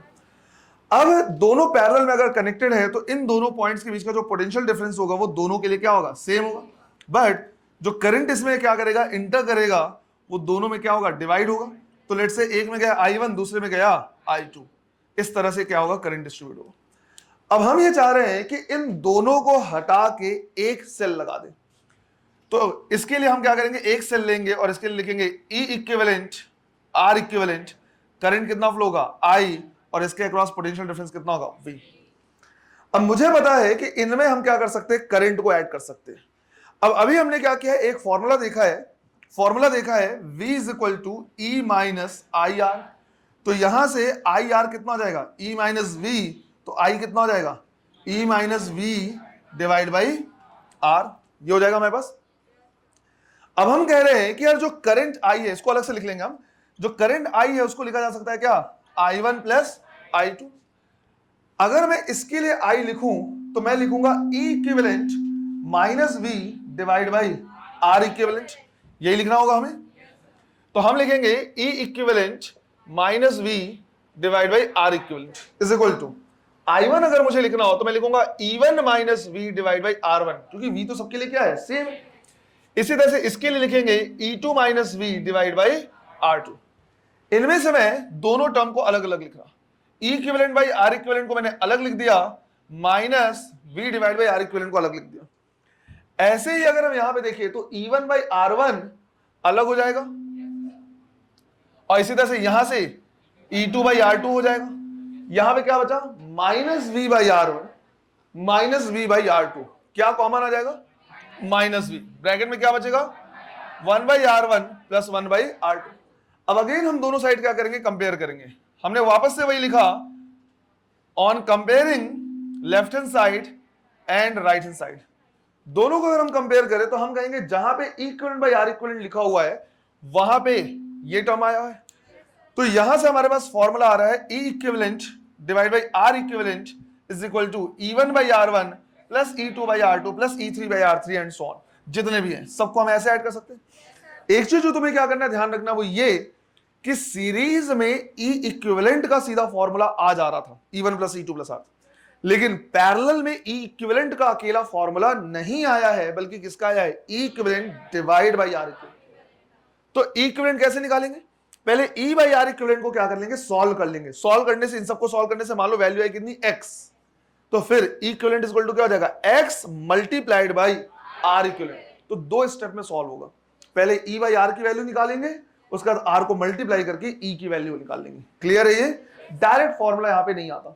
अब दोनों पैरेलल में अगर कनेक्टेड है तो इन दोनों पॉइंट्स के बीच का जो पोटेंशियल डिफरेंस होगा वो दोनों के लिए क्या होगा, सेम होगा। बट जो करंट इसमें क्या करेगा, इंटर करेगा, वो दोनों में क्या होगा, डिवाइड होगा। तो लेट्स से एक में गया I1, दूसरे में गया I2, इस तरह से क्या होगा, करंट डिस्ट्रीब्यूट होगा। अब हम ये चाह रहे हैं कि इन दोनों को हटा के एक सेल लगा दें। तो इसके लिए हम क्या करेंगे, एक सेल लेंगे और इसके लिए लिखेंगे E equivalent R equivalent, current कितना फ्लो होगा, I और इसके अक्रॉस पोटेंशियल डिफरेंस कितना होगा, V। अब मुझे पता है कि इनमें हम क्या कर सकते हैं, करंट को ऐड कर सकते हैं। अब अभी हमने क्या किया है, एक फॉर्मूला देखा है V is equal to E minus I R. तो यहां से आई आर कितना हो जाएगा, ई माइनस वी, तो आई कितना हो जाएगा, E minus V divide by R, ये हो जाएगा हमारे पास। अब हम कह रहे हैं कि यार जो करंट आई है इसको अलग से लिख लेंगे हम, जो करंट आई है उसको लिखा जा सकता है क्या, I1 प्लस I2। अगर मैं इसके लिए I लिखूं तो मैं लिखूंगा E equivalent minus V divide by R equivalent, यही लिखना होगा हमें। तो हम लिखेंगे E equivalent minus V divide by R equivalent is equal to I1 अगर मुझे लिखना हो तो मैं लिखूंगा E1 minus V divide by R1, क्योंकि V तो सबके लिए क्या है, सेम। इसी तरह से इसके लिए लिखेंगे E2 minus V divide by R2। इनमें से मैं दोनों टर्म को अलग अलग लिख रहा, E equivalent by R equivalent को मैंने अलग लिख दिया, minus V divide by R equivalent को अलग लिख दिया। ऐसे ही अगर हम यहां पे देखिए तो E1 बाई R1 अलग हो जाएगा, और इसी तरह से यहां से E2 बाई R2 हो जाएगा। यहां पे क्या बचा, minus V by R1 minus V by R2, क्या कॉमन आ जाएगा, माइनस V। ब्रैकेट में क्या बचेगा, 1 by R1 plus 1 by R2। अब अगेन हम दोनों साइड क्या करेंगे, कंपेयर करेंगे। हमने वापस से वही लिखा, on comparing left hand side and right hand side, दोनों को अगर हम कंपेयर करें तो हम कहेंगे जहां पे इक्विवेलेंट बाई आर इक्विवेलेंट लिखा हुआ है वहां पे ये टर्म आया है। तो यहां से हमारे पास फॉर्मूला आ रहा है E equivalent divide by R equivalent is equal to E1 by R1 plus E2 by R2 plus E3 by R3 and so on, जितने भी हैं सबको हम ऐसे ऐड कर सकते हैं। एक चीज जो तुम्हें क्या करना है, ध्यान रखना, वो ये कि सीरीज में E इक्विवेलेंट का सीधा फॉर्मूला आ जा रहा था, E1 plus E2 plus R, लेकिन पैरेलल में E इक्विवेलेंट का अकेला फॉर्मूला नहीं आया है, बल्कि किसका आया है, E equivalent divide by R equivalent. तो E इक्विवेलेंट कैसे निकालेंगे, पहले E बाई R इक्विवेलेंट को क्या कर लेंगे, सॉल्व कर लेंगे। सॉल्व करने से, इन सबको सॉल्व करने से मान लो वैल्यू आई कितनी, x, तो फिर E equivalent is equal to क्या हो जाएगा, x multiplied by R equivalent. तो दो स्टेप में सॉल्व होगा, पहले E बाई R की वैल्यू निकालेंगे, उसके बाद R को मल्टीप्लाई करके E की वैल्यू निकाल लेंगे। क्लियर है, ये डायरेक्ट फॉर्मूला यहां पे नहीं आता।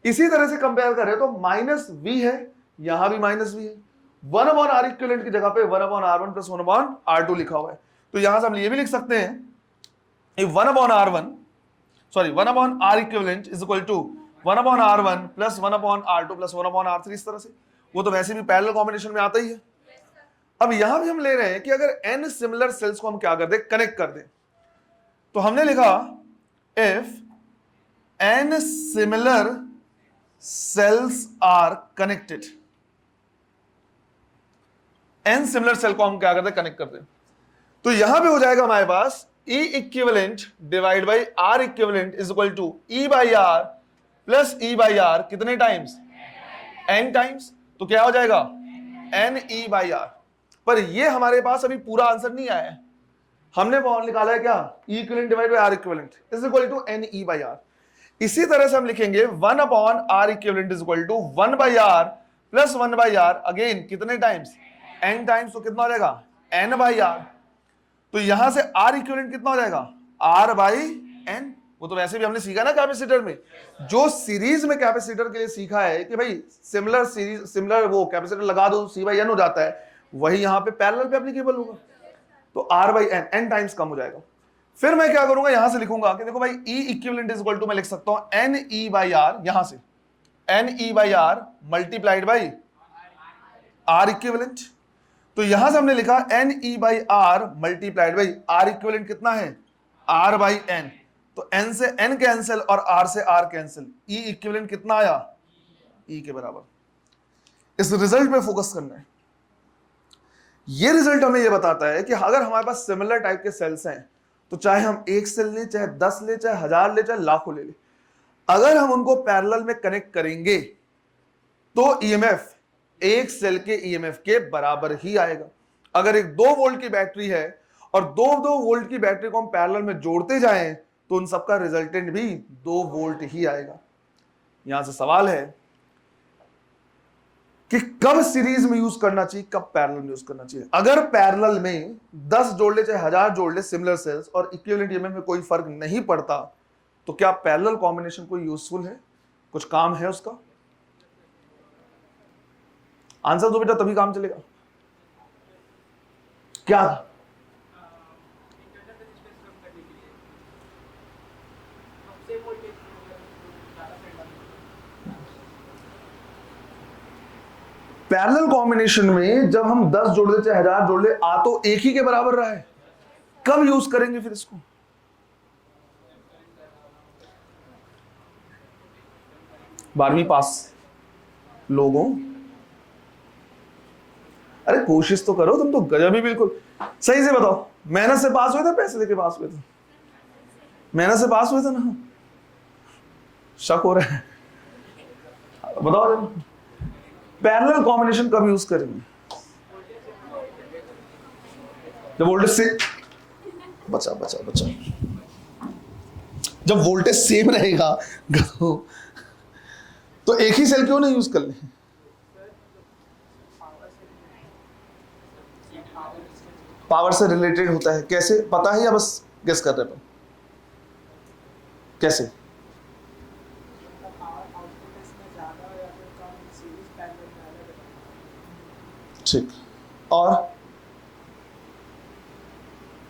इसी तरह से कंपेयर करें तो माइनस V है, यहां भी माइनस V है, 1 अपॉन R इक्विवेलेंट की जगह पे 1 upon R1 plus 1 upon R2 लिखा हुआ है। तो यहां से हम ये भी लिख सकते हैं 1 upon R1 sorry 1 upon R equivalent is equal to 1 upon R1 plus 1 upon R2 plus 1 upon R3, इस तरह से। वो तो वैसे भी पैरेलल कॉम्बिनेशन में आता ही है। अब यहां भी हम ले रहे हैं कि अगर n सिमिलर सेल्स को हम क्या कर दें, कनेक्ट कर दें, तो हमने लिखा if n similar cells are connected, n similar cell को हम क्या करते हैं, कनेक्ट करते हैं। तो यहां पे हो जाएगा हमारे पास E equivalent divide by R equivalent is equal to E by R plus E by R, कितने टाइम्स, n टाइम्स। तो क्या हो जाएगा, n E बाई R। पर ये हमारे पास अभी पूरा आंसर नहीं आया है, हमने निकाला है क्या, E equivalent divide by R equivalent is equal to n E by R। इसी तरह से हम लिखेंगे 1 upon R equivalent is equal to 1 by R plus 1 by R, again कितने टाइम्स, n टाइम्स। तो कितना हो जाएगा, n बाई R। तो यहां से R इक्विवेलेंट कितना हो जाएगा, R बाई n। वो तो वैसे भी हमने सीखा ना कैपेसिटर में, जो सीरीज में कैपेसिटर के लिए सीखा है कि भाई सिमिलर सीरीज, सिमिलर वो कैपेसिटर लगा दो C बाई n हो जाता है, वही यहां पे पैरेलल पे एप्लीकेबल होगा। तो R by n, n times कम हो जाएगा। फिर मैं क्या करूंगा, यहां से लिखूंगा कि देखो भाई E equivalent is equal to मैं लिख सकता हूं n E बाई R, यहां से n E by R multiplied by R equivalent. तो यहां से हमने लिखा n E by R multiplied by R equivalent कितना है, R बाई n। तो n से n कैंसिल और R से R कैंसिल, E इक्विवेलेंट कितना आया, E के बराबर। इस रिजल्ट पे फोकस करना है। ये रिजल्ट हमें ये बताता है कि अगर हमारे पास सिमिलर टाइप के सेल्स हैं, तो चाहे हम 1 सेल ले, चाहे 10 ले, चाहे 1000 ले, चाहे लाखों ले, अगर हम उनको पैरेलल में कनेक्ट करेंगे तो ईएमएफ एक सेल के ईएमएफ के बराबर ही आएगा। अगर एक 2 वोल्ट की बैटरी है और 2 वोल्ट की बैटरी को हम पैरेलल में जोड़ते जाएं तो उन सबका रिजल्टेंट भी 2 वोल्ट ही आएगा। यहां से सवाल है कि कब सीरीज में यूज करना चाहिए, कब पैरेलल में यूज करना चाहिए। अगर पैरेलल में 10 जोड़ ले, चाहे 1000 जोड़ ले सिमिलर सेल्स, और इक्विवेलेंट ईएमएफ में कोई फर्क नहीं पड़ता, तो क्या पैरेलल कॉम्बिनेशन कोई यूजफुल है, कुछ काम है उसका? आंसर दो बेटा, तभी काम चलेगा। क्या? पैरेलल कॉम्बिनेशन में जब हम 10 जोड़ दे चाहे 1000 जोड़ ले, आ तो एक ही के बराबर रहा है। कब यूज करेंगे फिर इसको? बारहवीं पास लोगों, अरे कोशिश तो करो, तुम तो गजब ही बिल्कुल। सही से बताओ, मेहनत से पास हुए थे, पैसे देके पास हुए थे? मेहनत से पास हुए थे ना? शक हो रहा है, बताओ जरा। पैरेलल कॉम्बिनेशन कब यूज करेंगे? जब वोल्टेज से बचा बचा बचा जब वोल्टेज सेम रहेगा तो एक ही सेल क्यों नहीं यूज कर ले? पावर से रिलेटेड होता है, कैसे पता है या बस गेस कर रहे हैं? कैसे? ठीक, और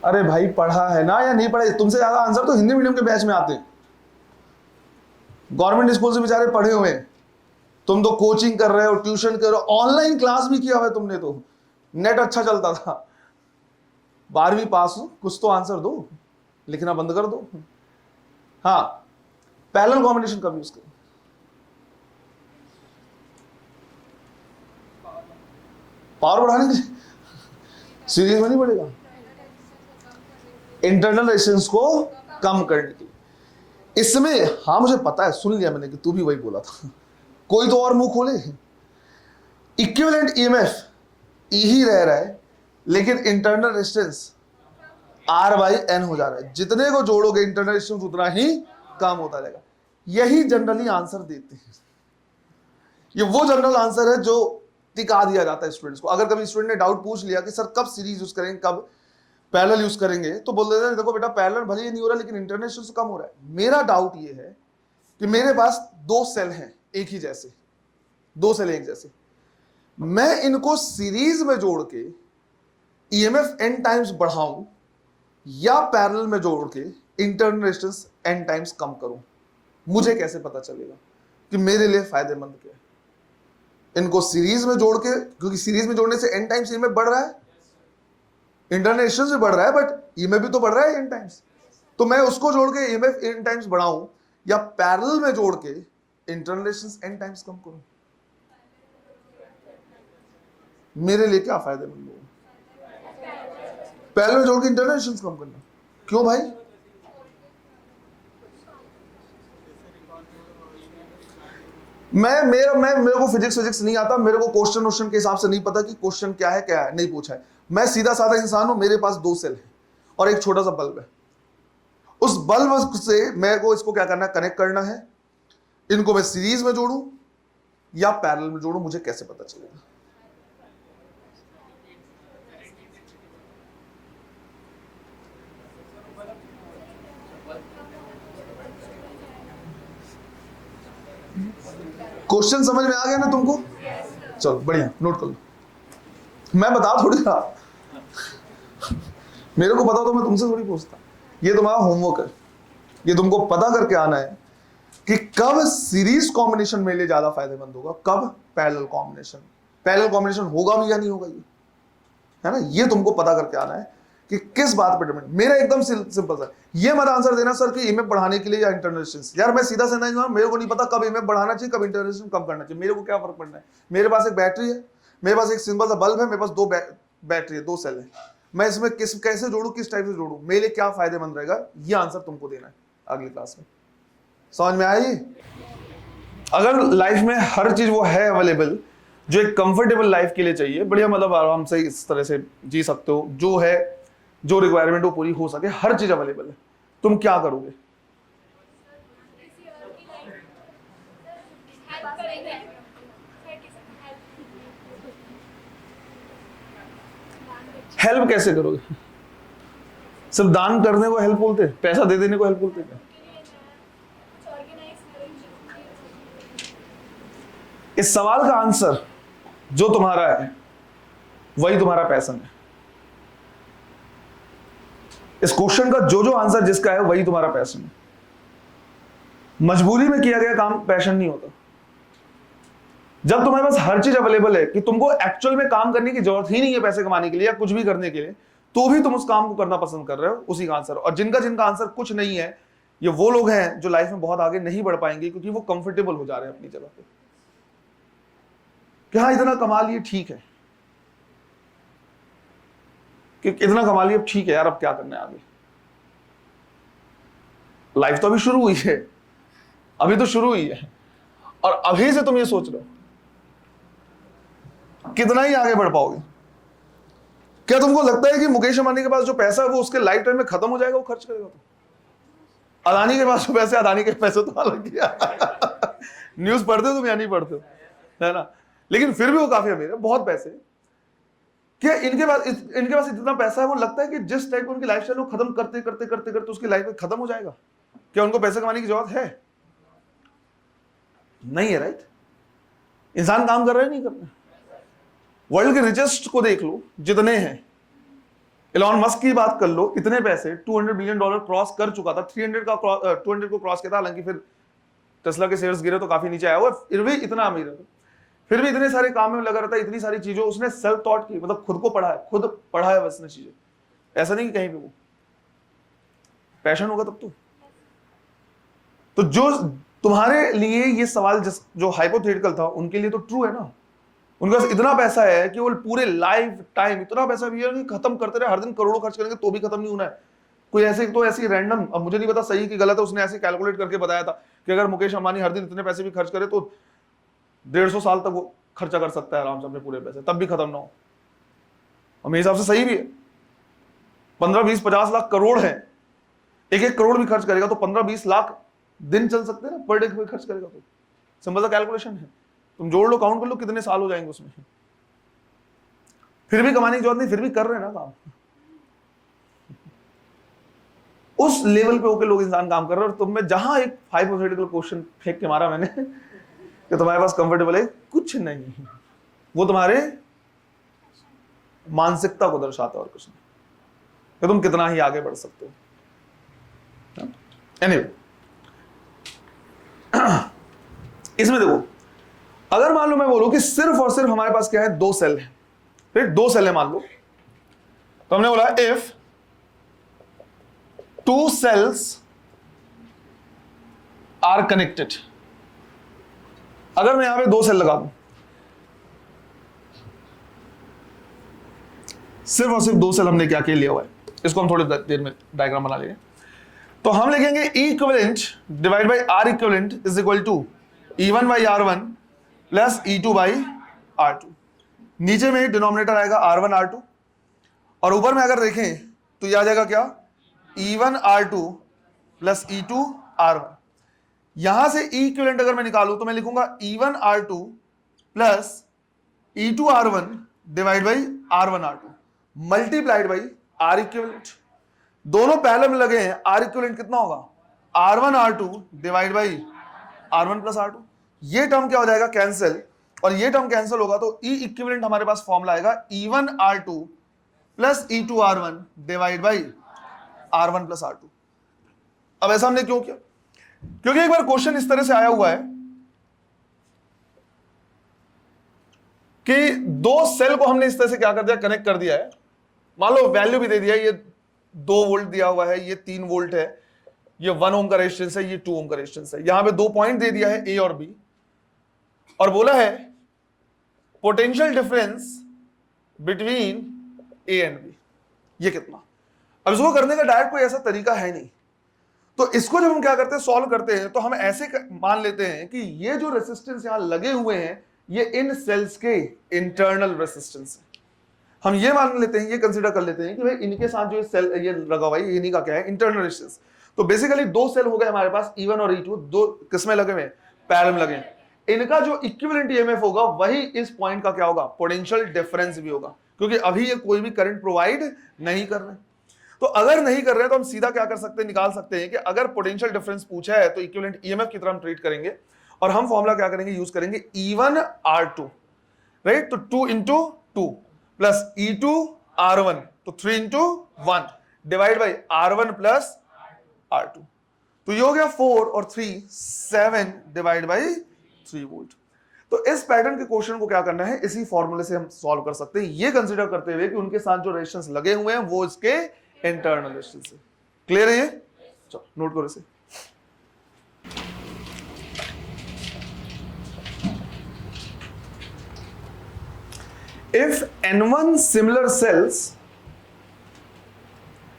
अरे भाई पढ़ा है ना या नहीं पढ़ा? तुमसे ज्यादा आंसर तो हिंदी मीडियम के बैच में आते हैं, गवर्नमेंट स्कूल से बेचारे पढ़े हुए हैं। तुम तो कोचिंग कर रहे हो, ट्यूशन कर रहे हो, ऑनलाइन क्लास भी किया हुआ है तुमने, तो नेट अच्छा चलता था। 12वीं पास हो, कुछ तो आंसर दो, लिखना बंद कर दो। हाँ, पैरेलल कॉम्बिनेशन कब यूज करें? पावर बढ़ाने के लिए, सीरीज में नहीं बढ़ेगा, इंटरनल रेजिस्टेंस को कम करने के लिए। इसमें हाँ मुझे पता है, सुन लिया मैंने कि तू भी वही बोला था, कोई तो और मुंह खोले। इक्विवेलेंट ईएमएफ ई ही रह रहा है, लेकिन internal resistance R by N हो जा रहा है। जितने को जोड़ोगे इंटरनल रेजिस्टेंस उतना ही कम होता जाएगा। यही जनरली आंसर देते हैं। ये वो जनरल आंसर है जो टिका दिया जाता है स्टूडेंट्स को। अगर कभी स्टूडेंट ने डाउट पूछ लिया कि सर कब सीरीज यूज करेंगे, कब पैरेलल यूज करेंगे, तो बोल देते हैं देखो बेटा पैरेलल भले ही नहीं हो रहा लेकिन इंटरनल रेजिस्टेंस कम हो रहा है। मेरा डाउट ये है कि मेरे पास दो सेल हैं एक ही जैसे, दो सेल एक जैसे, मैं इनको सीरीज में जोड़ के ईएमएफ n टाइम्स बढ़ाऊं या पैरेलल में जोड़ के इंटरनल रेजिस्टेंस n टाइम्स कम करूं, मुझे कैसे पता चलेगा कि मेरे लिए फायदेमंद क्या है? इनको सीरीज में जोड़ के, क्योंकि सीरीज में जोड़ने से n टाइम्स ईएमएफ बढ़ रहा है, इंटरनल रेजिस्टेंस भी बढ़ रहा है, बट ईएमएफ भी तो बढ़ रहा है n टाइम्स। तो मैं उसको जोड़ के ईएमएफ n टाइम्स बढ़ाऊं या पैरेलल में जोड़ के इंटरनल रेजिस्टेंस n टाइम्स कम करूं, मेरे लिए क्या फायदेमंद होगा? पैरेलल में जोड़ के इंटरनल रेजिस्टेंस कम करना। क्यों भाई? मेरे को फिजिक्स नहीं आता, मेरे को क्वेश्चन के हिसाब से नहीं पता कि क्वेश्चन क्या है नहीं पूछा है। मैं सीधा साधा इंसान हूं, मेरे पास दो सेल है और एक छोटा सा बल्ब है। उस बल्ब से मेरे को इसको क्या करना है, कनेक्ट करना है। इनको मैं सीरीज में जोड़ूं या पैरेलल में जोड़ूं, मुझे कैसे पता चलेगा? क्वेश्चन समझ में आ गया ना तुमको? चलो बढ़िया, नोट कर लो। मैं बता थोड़ी रहा, मेरे को पता तो मैं तुमसे थोड़ी पूछता। ये तुम्हारा होमवर्क है, ये तुमको पता करके आना है कि कब सीरीज कॉम्बिनेशन मेरे लिए ज्यादा फायदेमंद होगा, कब पैरेलल कॉम्बिनेशन होगा भी या नहीं होगा, ये है ना। ये तुमको पता करके आना है कि किस बात पर डिपेंड। मेरा एकदम सिंपल सा, ये मत आंसर देना सर कि ईएमएफ बढ़ाने के लिए या इंटरनल रेजिस्टेंस। यार मैं सीधा सीधा इंसान, मेरे को नहीं पता कब ईएमएफ बढ़ाना चाहिए, कब इंटरनल रेजिस्टेंस कम करना चाहिए। मेरे को क्या फर्क पड़ना है? मेरे पास एक बैटरी है, मेरे पास एक सिंपल सा बल्ब है, मेरे पास दो बैटरी है, दो सेल है। मैं इसमें कैसे जोड़ू, किस टाइप से जोड़ू, मेरे लिए क्या फायदेमंद रहेगा, ये आंसर तुमको देना है अगली क्लास में। समझ में आई? अगर लाइफ में हर चीज वो है अवेलेबल जो एक कंफर्टेबल लाइफ के लिए चाहिए, बढ़िया, मतलब आराम से इस तरह से जी सकते हो, जो है जो रिक्वायरमेंट वो पूरी हो सके, हर चीज अवेलेबल है, तुम क्या करोगे? हेल्प कैसे करोगे? सिर्फ दान करने को हेल्प बोलते, पैसा दे देने को हेल्प बोलते क्या? इस सवाल का आंसर जो तुम्हारा है वही तुम्हारा पैशन है। इस क्वेश्चन का जो आंसर जिसका है वही तुम्हारा पैशन है। मजबूरी में किया गया काम पैशन नहीं होता। जब तुम्हारे पास हर चीज अवेलेबल है कि तुमको एक्चुअल में काम करने की जरूरत ही नहीं है पैसे कमाने के लिए या कुछ भी करने के लिए, तो भी तुम उस काम को करना पसंद कर रहे हो, उसी का आंसर। और जिनका आंसर कुछ नहीं है, ये वो लोग हैं जो लाइफ में बहुत आगे नहीं बढ़ पाएंगे, क्योंकि वो कंफर्टेबल हो जा रहे हैं अपनी जगह पे कि हाँ इतना कमा लिए ठीक है, कि इतना कमा लिए अब ठीक है यार, अब क्या करना है आगे। लाइफ तो अभी शुरू हुई है, अभी तो शुरू हुई है, और अभी से तुम ये सोच रहे हो कितना ही आगे बढ़ पाओगे। क्या तुमको लगता है कि मुकेश अंबानी के पास जो पैसा है वो उसके लाइफ टाइम में खत्म हो जाएगा, वो खर्च करेगा? तो अदानी के पास जो पैसे, अदानी के पैसे तो अलग ही न्यूज पढ़ते हो तुम या नहीं पढ़ते हो, है ना? लेकिन फिर भी वो काफी अमीर है, बहुत पैसे। क्या इनके पास इतना पैसा है, वो लगता है कि जिस टाइप की उनकी लाइफ स्टाइल वो खत्म करते करते करते करते उसकी लाइफ में खत्म हो जाएगा? क्या उनको पैसे कमाने की जरूरत है? नहीं है, राइट? इंसान काम कर रहे हैं, नहीं कर रहे? वर्ल्ड के रिचेस्ट को देख लो, जितने हैं, एलॉन मस्क की बात कर लो, इतने पैसे, $200 बिलियन क्रॉस कर चुका था, 200 को क्रॉस किया था, हालांकि फिर टेस्ला के शेयर्स गिरे तो काफी नीचे आया हुआ, फिर भी इतना अमीर है, फिर भी इतने सारे काम में लगा रहता है, इतनी सारी चीजों उसने सेल्फ थॉट की, मतलब खुद को पढ़ा है बस ने चीजें, ऐसा नहीं कि कहीं पे वो पैशन होगा तब तो जो तुम्हारे लिए ये सवाल जो हाइपोथेटिकल था उनके लिए तो ट्रू है ना। उनके पास इतना पैसा है कि वो पूरे लाइफ टाइम इतना पैसा भी है कि खत्म करते रहे, हर दिन करोड़ों खर्च करेंगे तो भी खत्म नहीं होना है। कोई ऐसी रैंडम, अब मुझे नहीं पता सही कि गलत है, उसने ऐसे कैलकुलेट करके बताया था कि अगर मुकेश अंबानी हर दिन इतने पैसे भी खर्च करे तो 150 साल तक वो खर्चा कर सकता है आराम से अपने पूरे पैसे, तब भी खत्म ना हो। और मेरे हिसाब से सही भी है। 15, 20, 50 लाख करोड़ है, 1 करोड़ भी खर्च करेगा तो 15-20 लाख दिन चल सकते हैं ना, पर डे खर्च करेगा तो। सिंपल सा कैलकुलेशन है, तुम जोड़ लो, काउंट कर लो कितने साल हो जाएंगे उसमें। फिर भी कमाने की जरूरत नहीं, फिर भी कर रहे हैं ना काम। उस लेवल पे होकर लोग इंसान काम कर रहे हैं। और तुम में जहां एक हाइपोथेटिकल क्वेश्चन फेंक के मारा मैंने कि तुम्हारे पास कंफर्टेबल है, कुछ नहीं, वो तुम्हारे मानसिकता को दर्शाता है और कुछ नहीं, कि तुम कितना ही आगे बढ़ सकते हो। एनीवे, इसमें देखो, अगर मान लो मैं बोलूं कि सिर्फ और सिर्फ हमारे पास क्या है, 2 सेल है, फिर 2 सेल है मान लो, तो हमने बोला इफ 2 cells आर कनेक्टेड। अगर मैं यहां पे 2 सेल लगा दूं, सिर्फ और सिर्फ 2 सेल हमने क्या लिया हुआ है, इसको हम थोड़ी देर में डायग्राम बना लेंगे। तो हम लिखेंगे equivalent divide by R equivalent is equal to E1 by R1 plus E2 by R2। नीचे में डिनोमिनेटर आएगा R1 R2, और ऊपर में अगर देखें तो यह आ जाएगा क्या, E1 R2 plus E2 R1। यहां से इक्विवेलेंट अगर मैं निकालूं तो मैं लिखूंगा E1 R2 plus E2 R1 divide by R1 R2 multiplied by R equivalent. दोनों पैरेलल में लगे हैं, R इक्विवेलेंट कितना होगा, R1 R2 divide by R1 plus R2। ये टर्म क्या हो जाएगा, कैंसिल, और ये टर्म कैंसिल होगा तो E इक्विवेलेंट हमारे पास फॉर्मूला आएगा E1 R2 plus E2 R1 divide by R1 plus R2। अब ऐसा हमने क्यों किया, क्योंकि एक बार क्वेश्चन इस तरह से आया हुआ है कि 2 सेल को हमने इस तरह से क्या कर दिया, कनेक्ट कर दिया है। मान लो वैल्यू भी दे दिया है, ये 2 वोल्ट दिया हुआ है, ये 3 वोल्ट है, ये 1 ओम का रेजिस्टेंस है, ये 2 ओम का रेजिस्टेंस है। यहां पे 2 पॉइंट दे दिया है ए और बी, और बोला है potential difference between A and B, ये कितना। अब इसको करने का डायरेक्ट कोई ऐसा तरीका है नहीं, तो इसको जब हम क्या करते हैं, सॉल्व करते हैं, तो हम ऐसे मान लेते हैं कि ये जो रेजिस्टेंस यहां लगे हुए हैं ये इन सेल्स के इंटरनल रेजिस्टेंस है। हम ये मान लेते हैं, ये कंसीडर कर लेते हैं कि भाई इनके साथ जो सेल ये लगा हुआ है, इन्हीं का क्या है, इंटरनल रेजिस्टेंस। तो बेसिकली 2 सेल हो गए हमारे पास, E1 और E2, 2 किसमें लगे हुए, पैरेलल में लगे हैं। इनका जो इक्विवेलेंट ईएमएफ होगा वही इस पॉइंट का क्या होगा, पोटेंशियल डिफरेंस भी होगा, क्योंकि अभी ये कोई भी करंट प्रोवाइड नहीं कर रहे। तो अगर नहीं कर रहे हैं तो हम सीधा क्या कर सकते हैं, निकाल सकते हैं कि अगर पोटेंशियल डिफरेंस पूछा है तो इक्विवेलेंट ईएमएफ की तरह हम ट्रीट करेंगे, और हम फॉर्मूला क्या करेंगे, यूज करेंगे E1R2, राइट। तो 2 इंटू 2 प्लस E2R1, तो 3 into 1 divide by R1 plus R2। तो ये हो गया 4 और 3 7 डिवाइड बाई 3 वोल्ट। तो इस पैटर्न के क्वेश्चन को क्या करना है, इसी फॉर्मूले से हम सॉल्व कर सकते हैं, ये कंसीडर करते हुए कि उनके साथ जो रेजिस्टेंस लगे हुए हैं वो इसके इंटरनल रेजिस्टेंस है। क्लियर है ये? चलो नोट करो इसे। If N1 similar cells,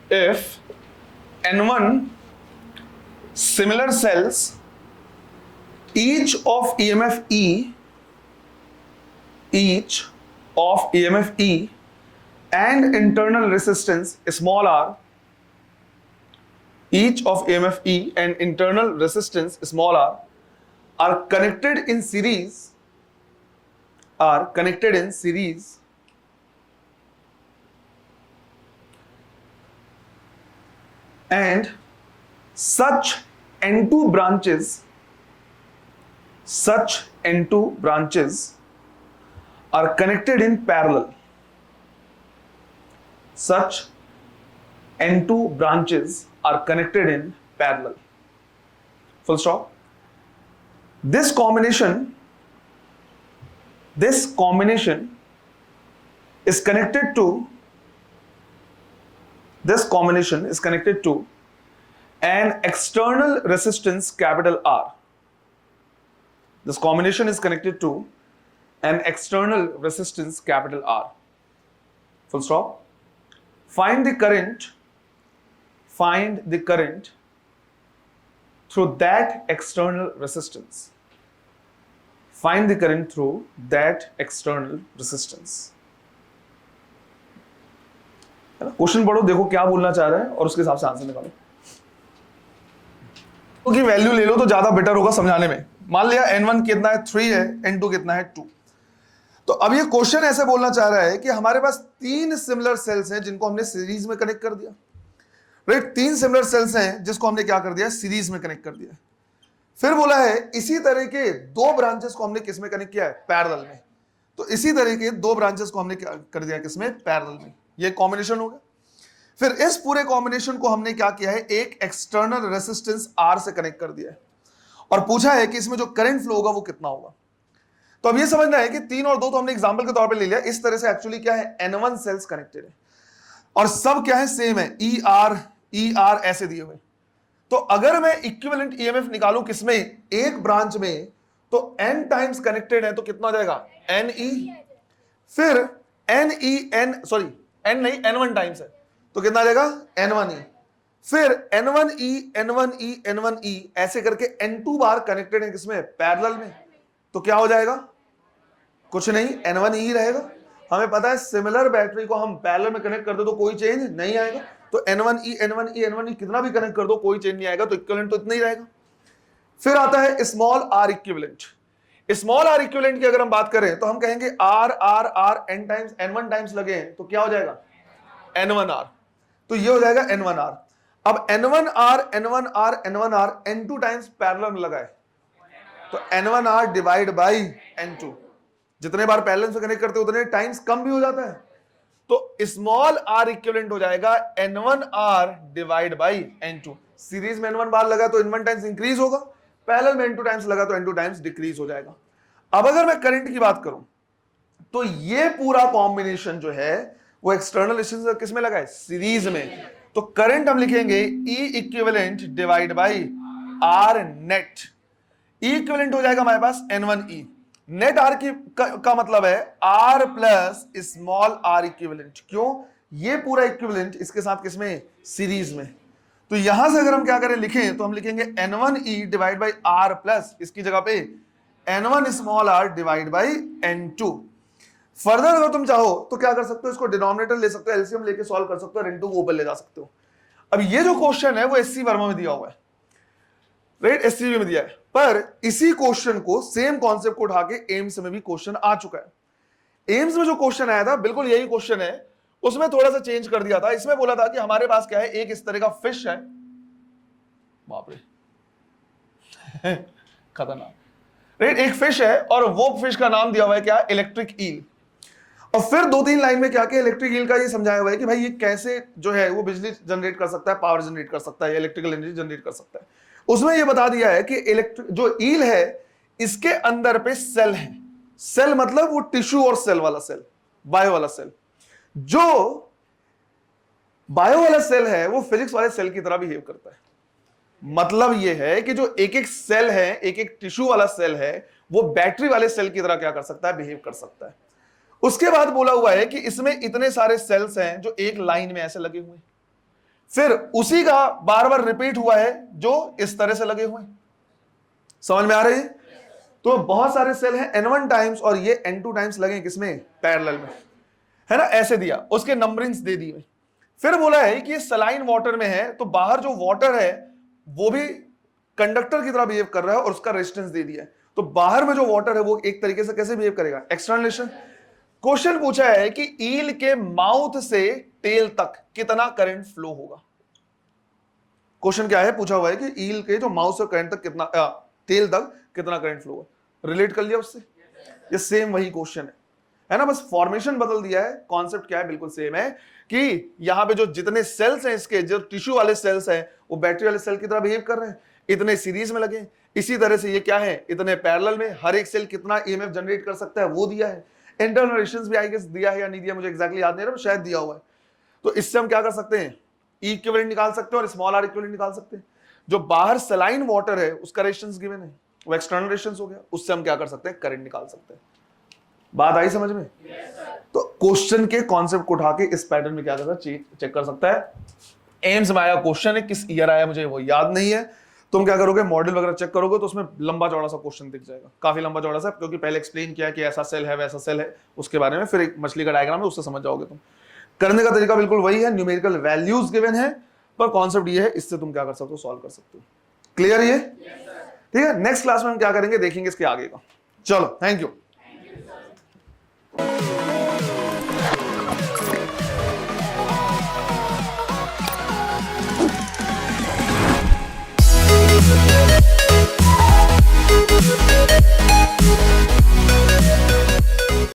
if N1 similar cells, each of EMF E, each of EMF E and internal resistance small r, each of EMF E and internal resistance small r are connected in series, are connected in series and such N2 branches, such N2 branches are connected in parallel, such N2 branches are connected in parallel, full stop. This combination is connected to, this combination is connected to an external resistance capital R. This combination is connected to an external resistance capital R. Full stop. Find the current through that external resistance. Find the current through that external resistance. Question पढ़ो, देखो क्या बोलना चाह रहा है और उसके हिसाब से आंसर निकालो। तो की वैल्यू ले लो तो ज्यादा बेटर होगा समझाने में। मान लिया N1 कितना है 3 है, N2 कितना है 2। तो अब ये क्वेश्चन ऐसे बोलना चाह रहा है कि हमारे पास 3 सिमिलर सेल्स हैं जिनको हमने सीरीज में कनेक्ट कर दिया, राइट। 3 सिमिलर सेल्स हैं जिसको हमने क्या कर दिया, सीरीज में कनेक्ट कर दिया। फिर बोला है इसी तरह के 2 ब्रांचेस को हमने किस में कनेक्ट किया है, पैरेलल में। तो इसी तरह के 2 ब्रांचेस को हमने क्या कर दिया, किसमें, पैरेलल में। ये कॉम्बिनेशन हो गया। फिर इस पूरे कॉम्बिनेशन को हमने क्या किया है, एक एक्सटर्नल रेजिस्टेंस R से कनेक्ट कर दिया है और पूछा है कि इसमें जो करंट फ्लो होगा वो कितना होगा। तो अब ये समझना है कि 3 और 2 तो हमने एग्जांपल के तौर पे ले लिया। इस तरह से एक्चुअली क्या है, N1 सेल्स कनेक्टेड है और सब क्या है, सेम है, ER ऐसे दिए हुए। तो अगर मैं इक्विवेलेंट EMF निकालूं किसमें, एक ब्रांच में, तो N टाइम्स कनेक्टेड है तो कितना हो जाएगा, NE। फिर N1 टाइम्स है तो कितना आ जाएगा, N1E। फिर N1E ऐसे करके N2 बार कनेक्टेड है किसमें, पैरेलल में। तो क्या हो जाएगा, कुछ नहीं, N1E रहेगा। हमें पता है सिमिलर बैटरी को हम पैरेलल में कनेक्ट कर दो तो कोई चेंज नहीं आएगा। तो N1E कितना भी कनेक्ट कर दो कोई चेंज नहीं आएगा, तो इक्विवेलेंट तो इतना ही रहेगा। फिर आता है small r equivalent. Small r equivalent की अगर हम बात करें तो हम कहेंगे R N times N1 times लगे हैं तो क्या हो जाएगा, N1R। तो ये हो जाएगा N1R। अब N1R N2 टाइम्स पैरेलल में लगा है तो N1R डिवाइड बाई N2। जितने बार पैरेलल से कनेक्ट करते उतने टाइम्स कम भी हो जाता है। तो स्मॉल r इक्विवेलेंट हो जाएगा N1R divide by N2। Series में N1 बार लगा तो N1 टाइम्स इंक्रीज होगा, पैरेलल में N2 टाइम्स लगा तो N2 टाइम्स डिक्रीज हो जाएगा। अब अगर मैं करंट की बात करूं तो ये पूरा कॉम्बिनेशन जो है वो एक्सटर्नल रेजिस्टेंस किस में लगा है, सीरीज में। तो करंट हम लिखेंगे E equivalent divide by R net. E equivalent हो जाएगा हमारे पास N1E। नेट R का मतलब है R plus small r equivalent. क्यों, ये पूरा इक्विवेलेंट इसके साथ किसमें, सीरीज में। तो यहां से अगर हम क्या करें, लिखें तो हम लिखेंगे N1E divide by R plus इसकी जगह पे N1 small r divide by N2। Further अगर तुम चाहो तो क्या कर सकते हो, इसको डिनोमिनेटर ले सकते हो, एलसीएम लेके सॉल्व कर सकते हो, N2 को ऊपर ले जा सकते हो। अब ये जो क्वेश्चन है वो SC वर्मा में दिया हुआ है, राइट, SCV में दिया है। पर इसी क्वेश्चन को, सेम कॉन्सेप्ट को उठा के एम्स में भी क्वेश्चन आ चुका है। एम्स में जो क्वेश्चन आया था बिल्कुल यही क्वेश्चन है, उसमें थोड़ा सा चेंज कर दिया था। इसमें बोला था कि हमारे पास क्या है, एक इस तरह का फिश है, बाप रे खतरनाक। राइट, एक फिश है और वो फिश का नाम दिया हुआ है क्या, इलेक्ट्रिक ईल। और फिर 2-3 लाइन में क्या किया, इलेक्ट्रिक ईल का ये समझाया हुआ है कि भाई ये कैसे जो है वो बिजली जनरेट कर सकता है, पावर जनरेट कर सकता है, इलेक्ट्रिकल एनर्जी जनरेट कर सकता है। उसमें ये बता दिया है कि इलेक्ट्रिक जो ईल है इसके अंदर पे सेल है। सेल मतलब वो टिश्यू और सेल वाला सेल, बायो वाला सेल। जो बायो वाला सेल है वो फिजिक्स वाले सेल की तरह बिहेव करता है। मतलब ये है कि जो एक एक सेल है, एक एक टिश्यू वाला सेल है, वो बैटरी वाले सेल की तरह क्या कर सकता है, बिहेव कर सकता है। उसके बाद बोला हुआ है कि इसमें इतने सारे सेल्स हैं जो एक लाइन में ऐसे लगे हुए हैं, फिर उसी का बार बार रिपीट हुआ है जो इस तरह से लगे हुए हैं। समझ में आ रही है? तो बहुत सारे सेल हैं N1 टाइम्स और ये N2 टाइम्स लगे किसमें, पैरेलल में, है ना, ऐसे दिया, उसके नंबरिंग्स दे दिए। फिर बोला है कि ये सलाइन वाटर में है तो बाहर जो वाटर है वो भी कंडक्टर की तरह बिहेव कर रहा है और उसका रेजिस्टेंस दे दिया है। तो बाहर में जो वाटर है वो एक तरीके से कैसे बिहेव करेगा, एक्सटर्नलेशन। क्वेश्चन पूछा है कि ईल के माउथ से टेल तक कितना करंट फ्लो होगा। क्वेश्चन क्या है, पूछा हुआ है कि ईल के जो माउथ से करंट तक कितना, टेल तक कितना करंट फ्लो होगा। रिलेट कर लिया उससे, ये सेम वही क्वेश्चन है ना, बस फॉर्मेशन बदल दिया है, कॉन्सेप्ट क्या है बिल्कुल सेम है कि यहां पे जो जितने सेल्स हैं, इसके जो टिश्यू वाले सेल्स हैं वो बैटरी वाले सेल की तरह बिहेव कर रहे हैं, इतने सीरीज में लगे। इसी तरह से ये क्या है, इतने पैरेलल में, हर एक सेल कितना ईएमएफ जनरेट कर सकता है वो दिया है। इंटरनल रेजिस्टेंस भी आई गेस दिया है या नहीं दिया मुझे एग्जैक्टली याद नहीं रहा, शायद दिया हुआ है। तो इससे हम क्या कर सकते हैं, ई इक्विवेलेंट निकाल सकते हैं और स्मॉल आर इक्विवेलेंट निकाल सकते हैं। जो बाहर सलाइन वाटर है उसका रेजिस्टेंस गिवन है, वो एक्सटर्नल रेजिस्टेंस हो गया, उससे हम क्या कर सकते हैं, करंट निकाल सकते हैं। बात आई समझ में? तो क्वेश्चन के कॉन्सेप्ट को उठा के इस पैटर्न में क्या कर सकता है, चेक कर सकता है। एम्स में आया क्वेश्चन है, किस ईयर आया मुझे वो याद नहीं है। तुम क्या करोगे, मॉडल वगैरह चेक करोगे तो उसमें लंबा चौड़ा सा क्वेश्चन दिख जाएगा, काफी लंबा चौड़ा सा, क्योंकि पहले एक्सप्लेन किया कि ऐसा सेल है वैसा सेल है उसके बारे में, फिर एक मछली का डायग्राम है उससे समझ जाओगे तुम। करने का तरीका बिल्कुल वही है, न्यूमेरिकल वैल्यूज गिवन है, पर कॉन्सेप्ट ये है, इससे तुम क्या कर सकते हो, सॉल्व कर सकते हो। क्लियर ये? ठीक है, नेक्स्ट क्लास में हम क्या करेंगे देखेंगे इसके आगे का। चलो, थैंक यू।